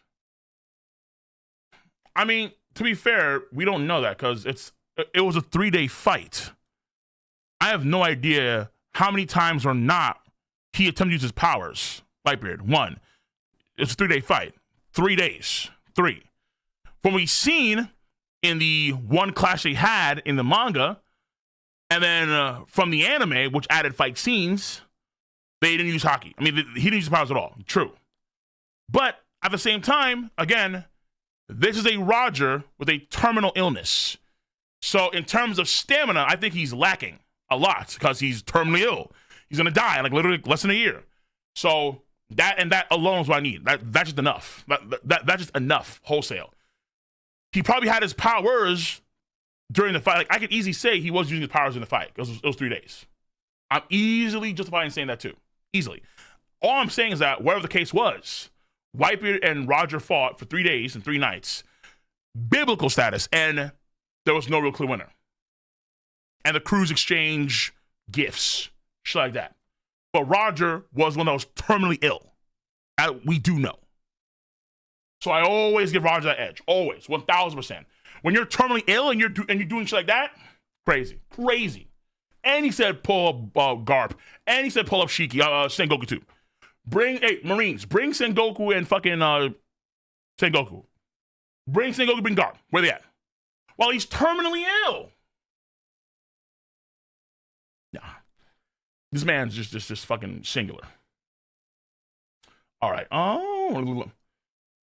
I mean, to be fair, we don't know that because it was a 3-day fight. I have no idea how many times or not he attempted to use his powers. Whitebeard, 1. It's a 3-day fight. 3 days. 3. From what we've seen in the one clash they had in the manga, And then from the anime, which added fight scenes, they didn't use Haki. I mean, he didn't use the powers at all. True. But at the same time, again, this is a Roger with a terminal illness. So in terms of stamina, I think he's lacking a lot because he's terminally ill. He's going to die in like literally less than a year. So that alone is what I need. That's just enough. That's just enough wholesale. He probably had his powers during the fight. Like, I could easily say he was using his powers in the fight. It was 3 days. I'm easily justified in saying that too. Easily. All I'm saying is that whatever the case was, Whitebeard and Roger fought for 3 days and 3 nights. Biblical status. And there was no real clear winner. And the crews exchange gifts. Shit like that. But Roger was one that was terminally ill. That we do know. So I always give Roger that edge. Always. 1,000%. When you're terminally ill and you're doing shit like that, crazy. Crazy. And he said pull up Garp. And he said pull up Shiki, Sengoku too. Marines, bring Sengoku and fucking Sengoku. Bring Sengoku, bring Garp. Where they at? While he's terminally ill. Nah. This man's just fucking singular. All right. Oh,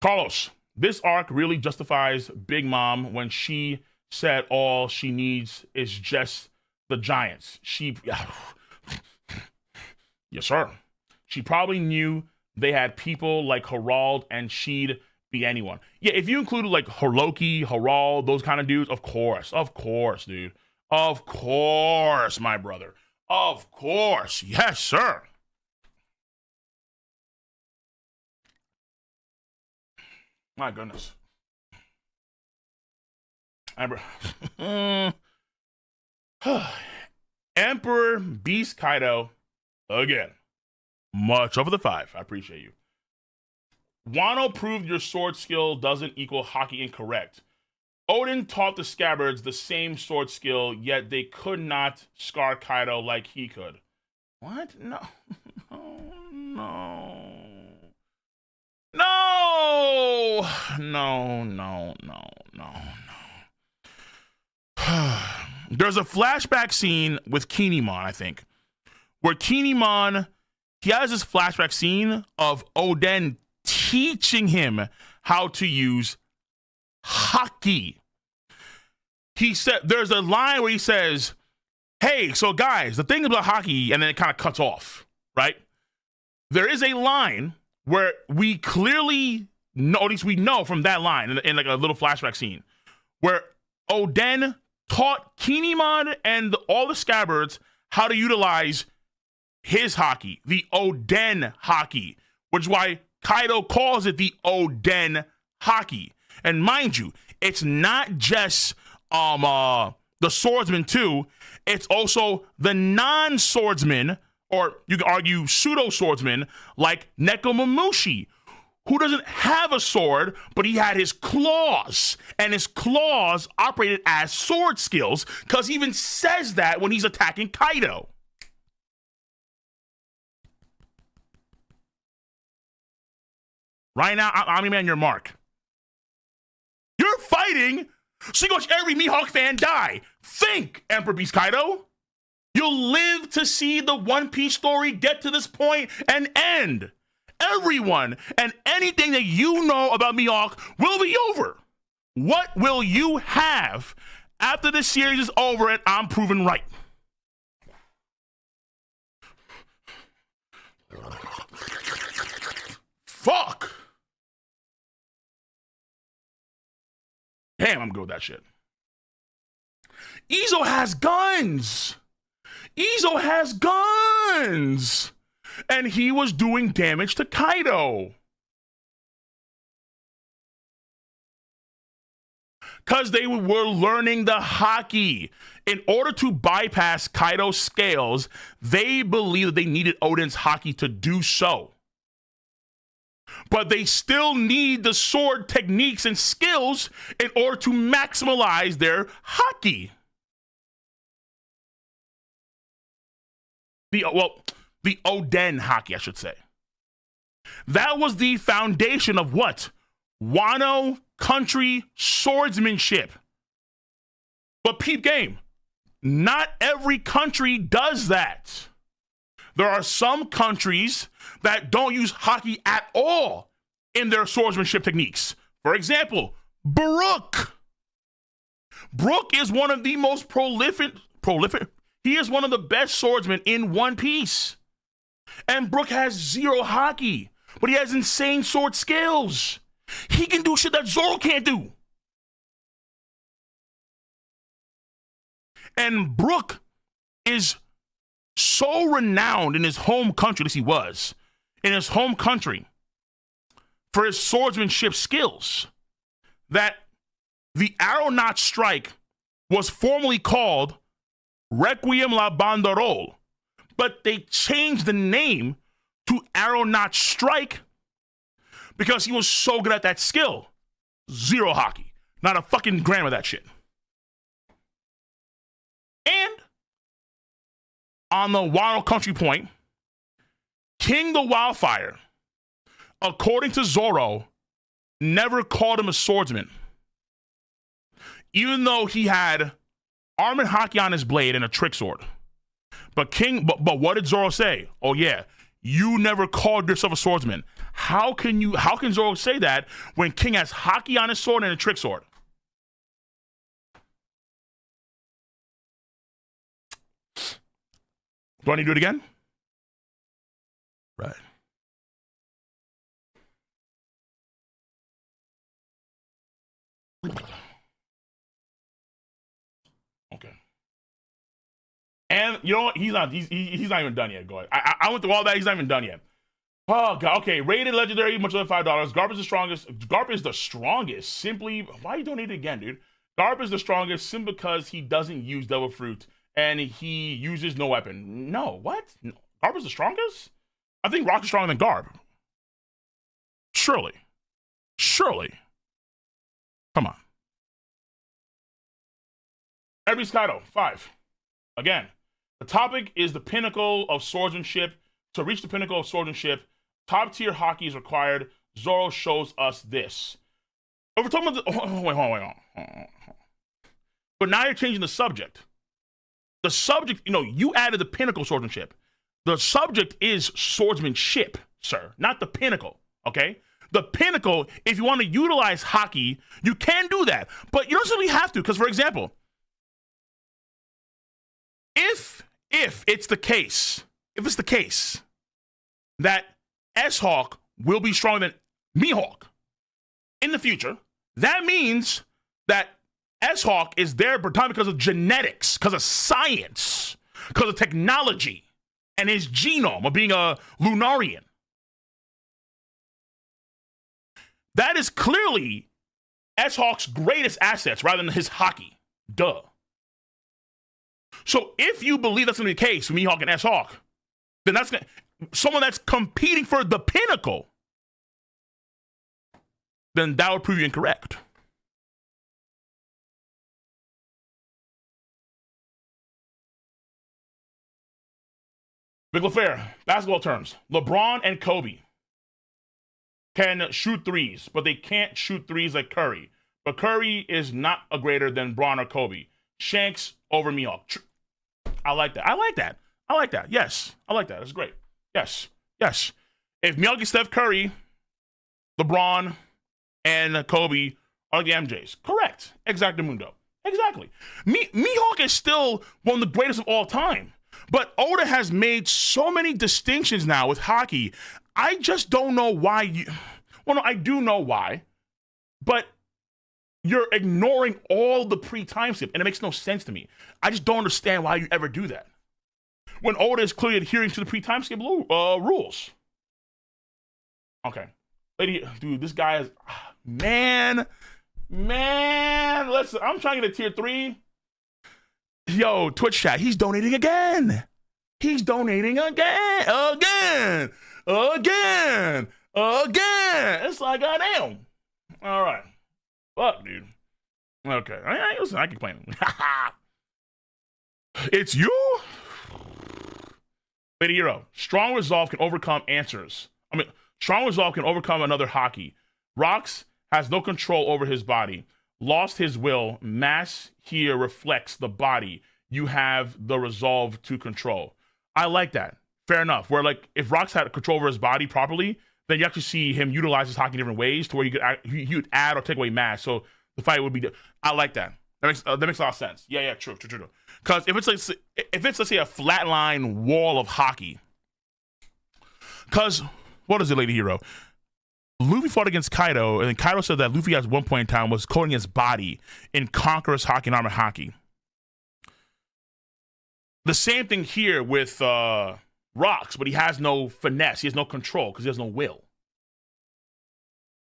Carlos, this arc really justifies Big Mom when she said all she needs is just the Giants. Yes, sir. She probably knew they had people like Harald and she'd be anyone. Yeah, if you included like Loki, Harald, those kind of dudes, of course, dude. Of course, my brother. Of course. Yes, sir. My goodness. Emperor Beast Kaido again. Much over the 5. I appreciate you. Wano proved your sword skill doesn't equal Haki incorrect. Odin taught the scabbards the same sword skill, yet they could not scar Kaido like he could. What? No. No. There's a flashback scene with Kinemon, I think, where Kinemon, he has this flashback scene of Odin teaching him how to use Haki. He said, there's a line where he says, hey, so guys, the thing about Haki, and then it kind of cuts off, right? There is a line where we clearly know, at least we know from that line in like a little flashback scene, where Odin taught Kinemon and all the scabbards how to utilize his Haki, the Odin Haki, which is why Kaido calls it the Odin Haki. And mind you, it's not just the swordsman too, it's also the non-swordsman, or you can argue pseudo-swordsman, like Nekomamushi, who doesn't have a sword, but he had his claws, and his claws operated as sword skills, because he even says that when he's attacking Kaido. Right now, Omni-Man, your mark. You're fighting, so you watch every Mihawk fan die. Think, Emperor Beast Kaido. You'll live to see the One Piece story get to this point and end. Everyone and anything that you know about Mihawk will be over. What will you have after this series is over and I'm proven right? Fuck. Damn, I'm good with that shit. Izo has guns. Izo has guns. And he was doing damage to Kaido. Because they were learning the Haki. In order to bypass Kaido's scales, they believed that they needed Odin's Haki to do so. But they still need the sword techniques and skills in order to maximize their Haki. The Odin Haki, I should say. That was the foundation of what? Wano country swordsmanship. But peep game. not every country does that. There are some countries that don't use Haki at all in their swordsmanship techniques. For example, Brook. Brook is one of the most prolific. He is one of the best swordsmen in One Piece. And Brook has 0 Haki, but he has insane sword skills. He can do shit that Zoro can't do. And Brook is so renowned in his home country, at least he was, in his home country, for his swordsmanship skills, that the arrow notch strike was formerly called Requiem la Banderole, but they changed the name to arrow notch strike because he was so good at that skill. 0 Haki. Not a fucking gram of that shit. And on the Wild Country point, King the Wildfire, according to Zoro, never called him a swordsman. Even though he had armored Haki on his blade and a trick sword. But what did Zoro say? Oh yeah, you never called yourself a swordsman. How can Zoro say that when King has Haki on his sword and a trick sword? Do I need to do it again? Right. Okay. And you know what? He's not even done yet. Go ahead. I went through all that. He's not even done yet. Oh god. Okay. Rated legendary, much less $5. Garp is the strongest. Garp is the strongest. Simply, why are you donating again, dude? Garp is the strongest simply because he doesn't use devil fruit and he uses no weapon. No, what? No. Garp is the strongest? I think Rock is stronger than Garp. Surely. Come on. Every Kaido, 5. Again, the topic is the pinnacle of swordsmanship. To reach the pinnacle of swordsmanship, top tier Haki is required. Zoro shows us this. But we're talking about wait on. But now you're changing the subject. The subject, you added the pinnacle swordsmanship. The subject is swordsmanship, sir, not the pinnacle, okay? The pinnacle, if you want to utilize Haki, you can do that. But you don't really have to, because, for example, if it's the case that S-Hawk will be stronger than Mihawk in the future, that means that S-Hawk is there because of genetics, because of science, because of technology, and his genome of being a Lunarian. That is clearly S-Hawk's greatest assets rather than his Haki. Duh. So if you believe that's going to be the case with Mihawk and S-Hawk, then that's someone that's competing for the pinnacle, then that would prove you incorrect. Big LaFair, basketball terms. LeBron and Kobe can shoot threes, but they can't shoot threes like Curry. But Curry is not a greater than Bron or Kobe. Shanks over Mihawk. I like that. Yes, I like that. That's great. Yes. If Mihawk is Steph Curry, LeBron, and Kobe are the MJs. Correct. Exactamundo. Exactly. Mihawk is still one of the greatest of all time. But Oda has made so many distinctions now with Haki. I just don't know why no, I do know why. But you're ignoring all the pre-time skip, and it makes no sense to me. I just don't understand why you ever do that. When Oda is clearly adhering to the pre-time skip rules. Okay. Dude, this guy is... Man, listen, I'm trying to get a tier 3. Yo, Twitch chat, he's donating again. It's like, goddamn. All right. Fuck, dude. Okay. Listen, I can complain. It's you? Lady Hero. Strong resolve can overcome strong resolve can overcome another Haki. Rocks has no control over his body. Lost his will. Mass here reflects the body. you have the resolve to control. I like that. Fair enough. Where like if Rocks had control over his body properly, then you actually see him utilize his Haki in different ways to where he would add or take away mass. So the fight would be. I like that. That makes a lot of sense. Yeah, true. Because if it's let's say a flatline wall of Haki. Because what is it, Lady Hero? Luffy fought against Kaido, and then Kaido said that Luffy at one point in time was coating his body in Conqueror's Haki and Armor Haki. The same thing here with Rocks, but he has no finesse. He has no control because he has no will.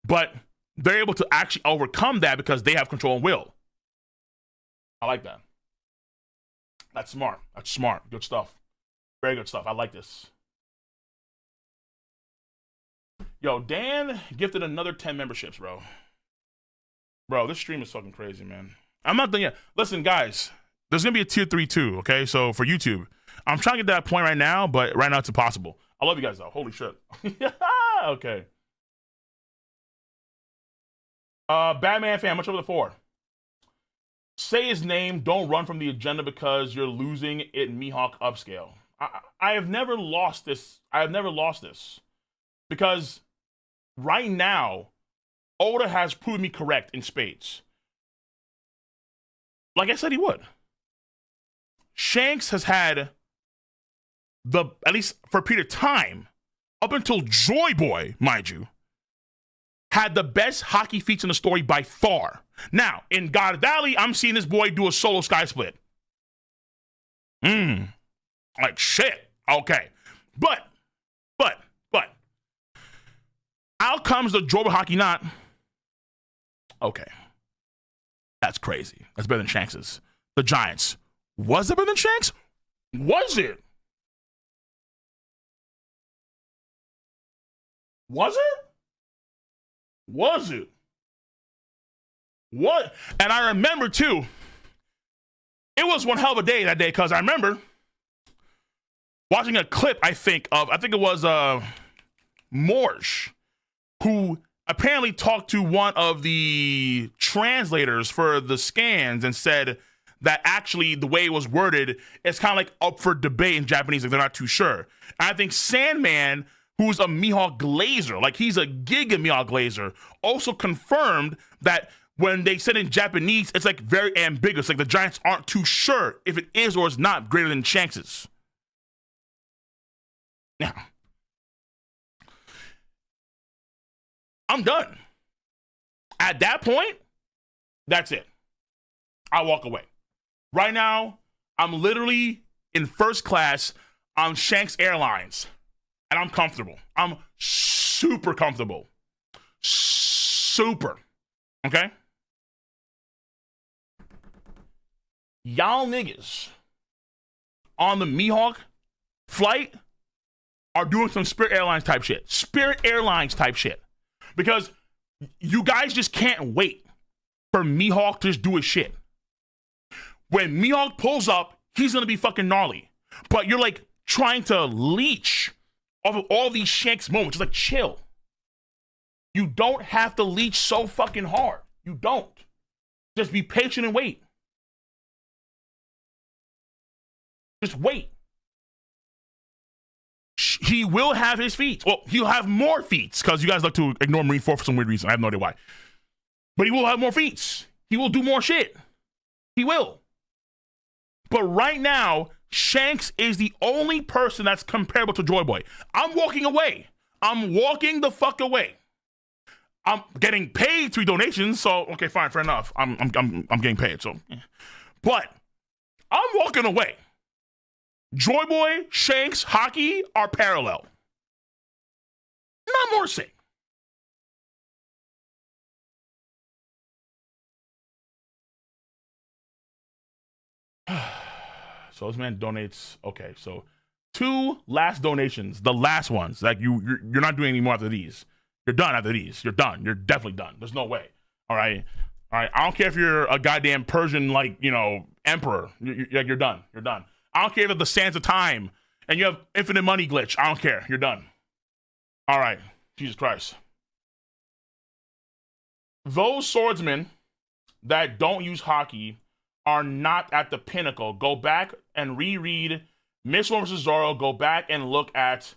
But they're able to actually overcome that because they have control and will. I like that. That's smart. Good stuff. Very good stuff. I like this. Yo, Dan gifted another 10 memberships, bro. Bro, this stream is fucking crazy, man. I'm not done yet. Listen, guys, there's going to be a tier 3 too, okay? So for YouTube, I'm trying to get to that point right now, but right now it's impossible. I love you guys, though. Holy shit. Okay. Batman fan, much over the 4. Say his name, don't run from the agenda because you're losing it Mihawk upscale. I have never lost this. Because right now, Oda has proven me correct in spades. Like I said he would. Shanks has had at least for a period of time, up until Joy Boy, mind you, had the best Haki feats in the story by far. Now, in God Valley, I'm seeing this boy do a solo sky split. Like shit. Okay. But out comes the Joy Boy Haki knot. Okay. That's crazy. That's better than Shanks's. The Giants. Was it better than Shanks? Was it? Was it? What? And I remember too, it was one hell of a day that day because I remember watching a clip, I think it was Morsh, who apparently talked to one of the translators for the scans and said that actually the way it was worded, it's kind of like up for debate in Japanese, like they're not too sure. And I think Sandman, who's a Mihawk Glazer, like he's a Giga Mihawk Glazer, also confirmed that when they said in Japanese, it's like very ambiguous. Like the Giants aren't too sure if it is or is not greater than Shanks's. Now, I'm done. At that point, that's it. I walk away. Right now, I'm literally in first class on Shanks Airlines, and I'm comfortable. I'm super comfortable. Super. Okay? Y'all niggas on the Mihawk flight are doing some Spirit Airlines type shit. Spirit Airlines type shit. Because you guys just can't wait for Mihawk to just do his shit. When Mihawk pulls up, he's gonna be fucking gnarly. But you're like trying to leech off of all these Shanks moments. It's like, chill. You don't have to leech so fucking hard. You don't. Just be patient and wait. Just wait. He will have his feats. Well, he'll have more feats because you guys like to ignore Marine 4 for some weird reason. I have no idea why. But he will have more feats. He will do more shit. He will. But right now, Shanks is the only person that's comparable to Joy Boy. I'm walking away. I'm walking the fuck away. I'm getting paid 3 donations, so okay, fine, fair enough. I'm getting paid, so. But I'm walking away. Joy Boy, Shanks, Haki are parallel. Not more to say. So this man donates. Okay, so 2 last donations, the last ones. Like you're not doing any more after these. You're done after these. You're done. You're definitely done. There's no way. All right. I don't care if you're a goddamn Persian, like, emperor. You're done. You're done. I don't care if it's the sands of time and you have infinite money glitch. I don't care. You're done. All right. Jesus Christ. Those swordsmen that don't use Haki are not at the pinnacle. Go back and reread Miss One vs. Zoro. Go back and look at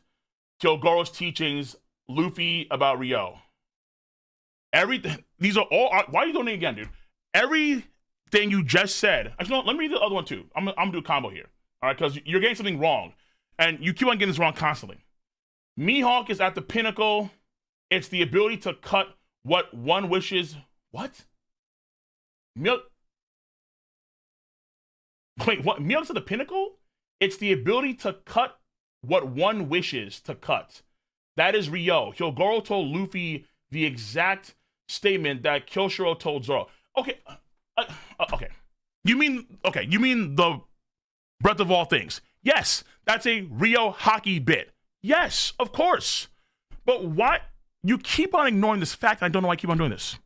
Kyogoro's teachings, Luffy about Ryo. Everything. These are all. Why are you doing it again, dude? Everything you just said. Actually, no, let me read the other one too. I'm gonna do a combo here. All right, because you're getting something wrong, and you keep on getting this wrong constantly. Mihawk is at the pinnacle. It's the ability to cut what one wishes. What? Wait, what? Mihawk's at the pinnacle? It's the ability to cut what one wishes to cut. That is Ryo. Hyogoro told Luffy the exact statement that Kyoshiro told Zoro. Okay, okay. You mean the Breath of All Things? Yes, that's a Ryo Haki bit. Yes, of course. But why? You keep on ignoring this fact. I don't know why I keep on doing this.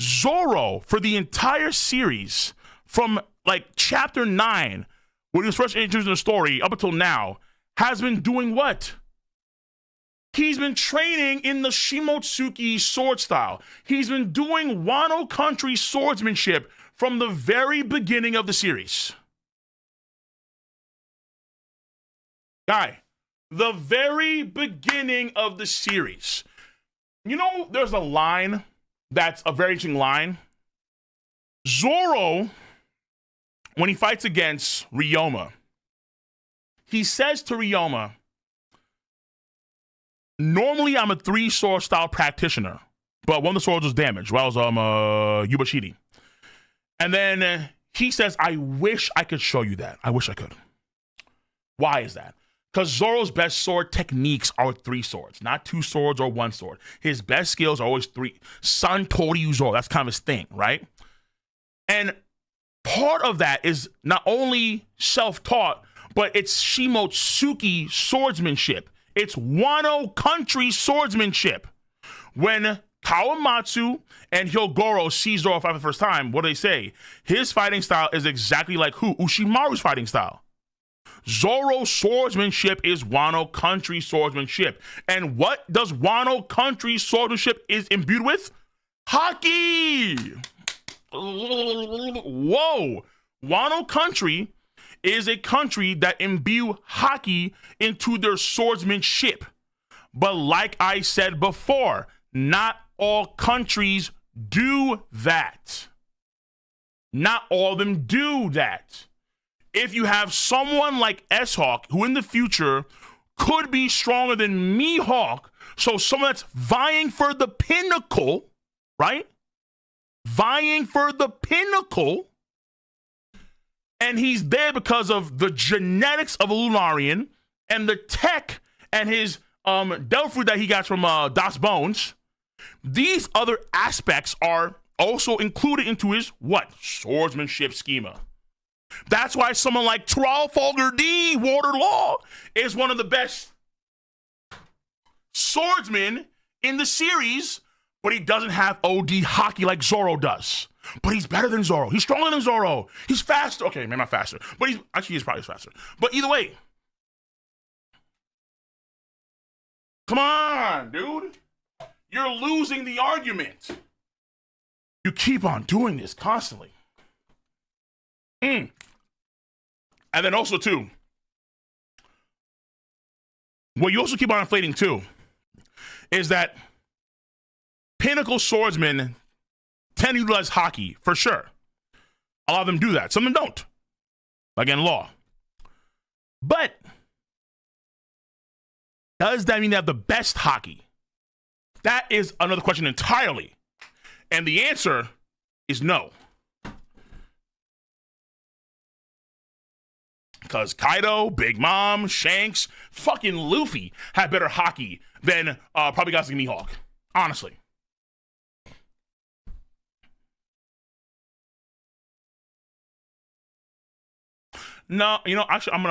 Zoro, for the entire series, from like chapter 9, when he was first introduced in the story, up until now, has been doing what? He's been training in the Shimotsuki sword style. He's been doing Wano Country swordsmanship from the very beginning of the series. Guy, the very beginning of the series. You know, there's a line that's a very interesting line. Zoro, when he fights against Ryoma, he says to Ryoma, normally I'm a 3-sword style practitioner, but one of the swords was damaged. Well, I was Yubashiri. And then he says, I wish I could show you that. I wish I could. Why is that? Because Zoro's best sword techniques are 3 swords, not 2 swords or 1 sword. His best skills are always 3. San Toryu Zoro, that's kind of his thing, right? And part of that is not only self-taught, but it's Shimotsuki swordsmanship. It's Wano Country swordsmanship. When Kawamatsu and Hyogoro see Zoro fight for the first time, what do they say? His fighting style is exactly like who? Ushimaru's fighting style. Zoro's swordsmanship is Wano Country swordsmanship. And what does Wano Country swordsmanship is imbued with? Haki! Whoa! Wano Country is a country that imbue Haki into their swordsmanship. But like I said before, not all countries do that. Not all of them do that. If you have someone like S-Hawk, who in the future could be stronger than Mihawk, so someone that's vying for the pinnacle, right? Vying for the pinnacle, and he's there because of the genetics of a Lunarian and the tech and his devil fruit that he got from Das Bones. These other aspects are also included into his what? Swordsmanship schema. That's why someone like Trafalgar D. Water Law is one of the best swordsmen in the series, but he doesn't have OD Haki like Zoro does. But he's better than Zoro. He's stronger than Zoro. He's faster. Okay, maybe not faster, but he's probably faster. But either way, come on, dude. You're losing the argument. You keep on doing this constantly. And then also, too, what you also keep on inflating, too, is that pinnacle swordsmen tend to utilize Haki, for sure. A lot of them do that. Some of them don't. Like in law. But does that mean they have the best Haki? That is another question entirely. And the answer is no. Because Kaido, Big Mom, Shanks, fucking Luffy have better Haki than probably guys like Mihawk. Honestly. No, you know, actually, I'm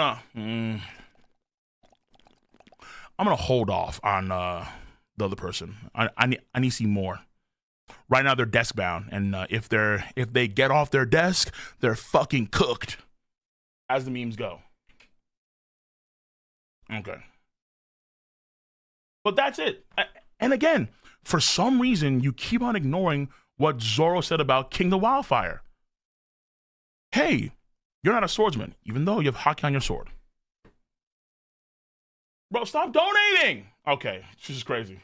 gonna hold off on the other person. I need to see more. Right now, they're desk bound, and if they get off their desk, they're fucking cooked. As the memes go. Okay. But that's it. And again, for some reason, you keep on ignoring what Zoro said about King the Wildfire. hey, you're not a swordsman, even though you have Haki on your sword. Bro, stop donating. Okay, this is crazy.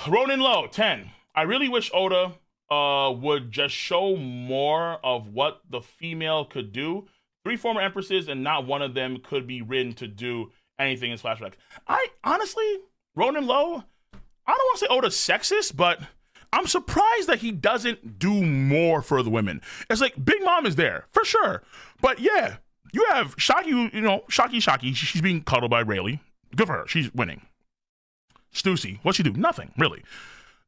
Ronin Low, 10. I really wish Oda would just show more of what the female could do. 3 former empresses, and not one of them could be written to do anything in flashback. I honestly, Ronin Low, I don't want to say Oda's sexist, but I'm surprised that he doesn't do more for the women. It's like Big Mom is there for sure, but yeah, you have Shaki, Shaki. She's being cuddled by Rayleigh. Good for her. She's winning. Stussy, what'd she do? Nothing, really.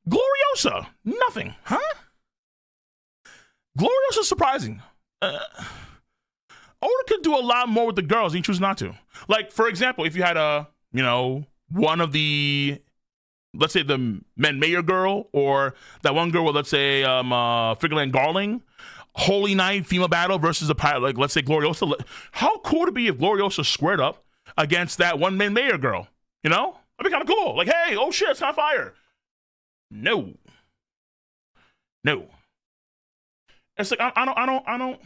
Gloriosa, nothing, huh? Gloriosa's surprising. Oda could do a lot more with the girls, he chooses not to. Like, for example, if you had one of the, let's say the Mayor girl, or that one girl with, let's say, Figureland Garling, Holy Knight female battle versus a pirate, like, let's say Gloriosa. How cool would it be if Gloriosa squared up against that one Mayor girl? You know? That'd be kind of cool. Like, hey, oh shit, it's not fire. No. It's like, I don't,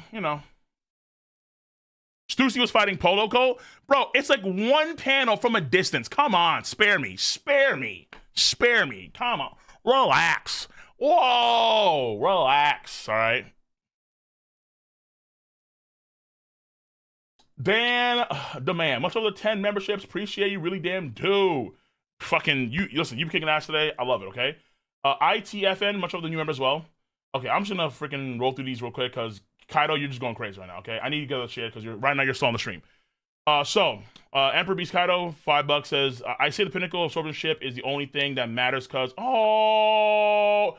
Stussy was fighting Polo Cole. Bro, it's like one panel from a distance. Come on, spare me. Come on. Relax. Whoa, relax, all right? Dan, the man. Much over the 10 memberships. Appreciate you, really damn do. Fucking, you listen, you kicking ass today. I love it, okay? ITFN, much over the new member as well. Okay, I'm just gonna freaking roll through these real quick, because Kaido, you're just going crazy right now, okay? I need to get that shit, because right now you're still on the stream. Emperor Beast Kaido, $5 says, I say the pinnacle of swordsmanship is the only thing that matters, because, oh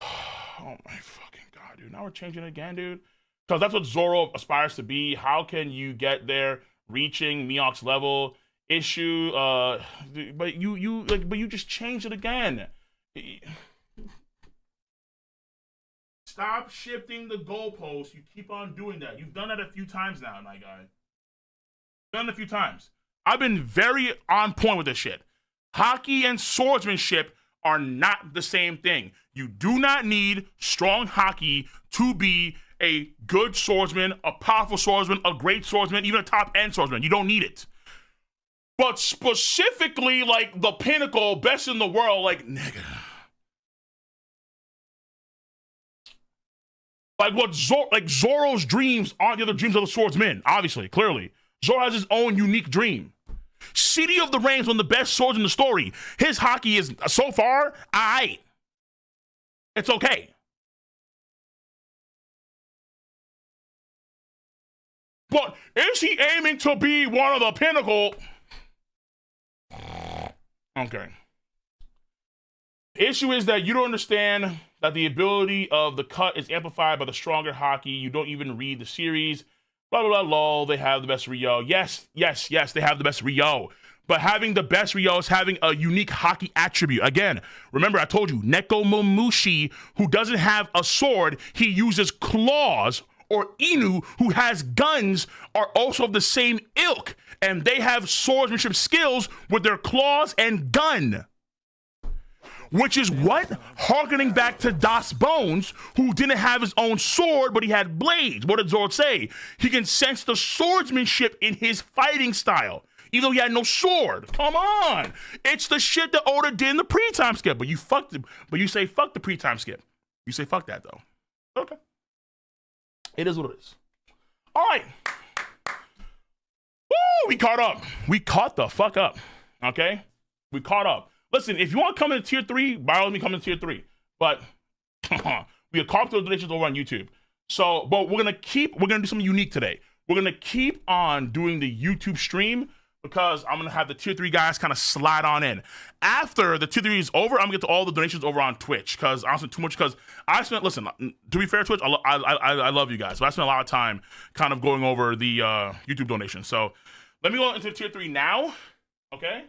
my fucking god, dude. Now we're changing it again, dude. Because that's what Zoro aspires to be. How can you get there reaching Mihawk's level? Issue, but you just changed it again. Stop shifting the goalposts. You keep on doing that. You've done that a few times now, my guy. Done it a few times. I've been very on point with this shit. Haki and swordsmanship are not the same thing. You do not need strong Haki to be a good swordsman, a powerful swordsman, a great swordsman, even a top-end swordsman. You don't need it. But specifically, like, the pinnacle, best in the world, like, nigga. Like, Zoro's dreams aren't the other dreams of the swordsmen, obviously, clearly. Zoro has his own unique dream. City of the Rain's one of the best swords in the story. His Haki is, so far, aight. It's okay. But is he aiming to be one of the pinnacle? Okay. The issue is that you don't understand that the ability of the cut is amplified by the stronger Haki. You don't even read the series. Blah, blah, blah, lol. They have the best Ryo. Yes, they have the best Ryo. But having the best Ryo is having a unique Haki attribute. Again, remember I told you, Neko Momushi, who doesn't have a sword, he uses claws, or Inu, who has guns, are also of the same ilk. And they have swordsmanship skills with their claws and gun. Which is what? Harkening back to Das Bones, who didn't have his own sword, but he had blades. What did Zoro say? He can sense the swordsmanship in his fighting style, even though he had no sword. Come on. It's the shit that Oda did in the pre-time skip. But you say fuck the pre-time skip. You say fuck that, though. Okay. It is what it is. All right. Woo! We caught up. We caught the fuck up. Okay? We caught up. Listen, if you want to come into tier 3, by all means come into tier 3. But we have caught those donations over on YouTube. So, but we're gonna do something unique today. We're gonna keep on doing the YouTube stream, because I'm gonna have the tier 3 guys kind of slide on in. After the tier 3 is over, I'm gonna get to all the donations over on Twitch, because I spent too much. Because listen, to be fair, Twitch, I love you guys, but I spent a lot of time kind of going over the YouTube donations. So let me go into tier 3 now. Okay.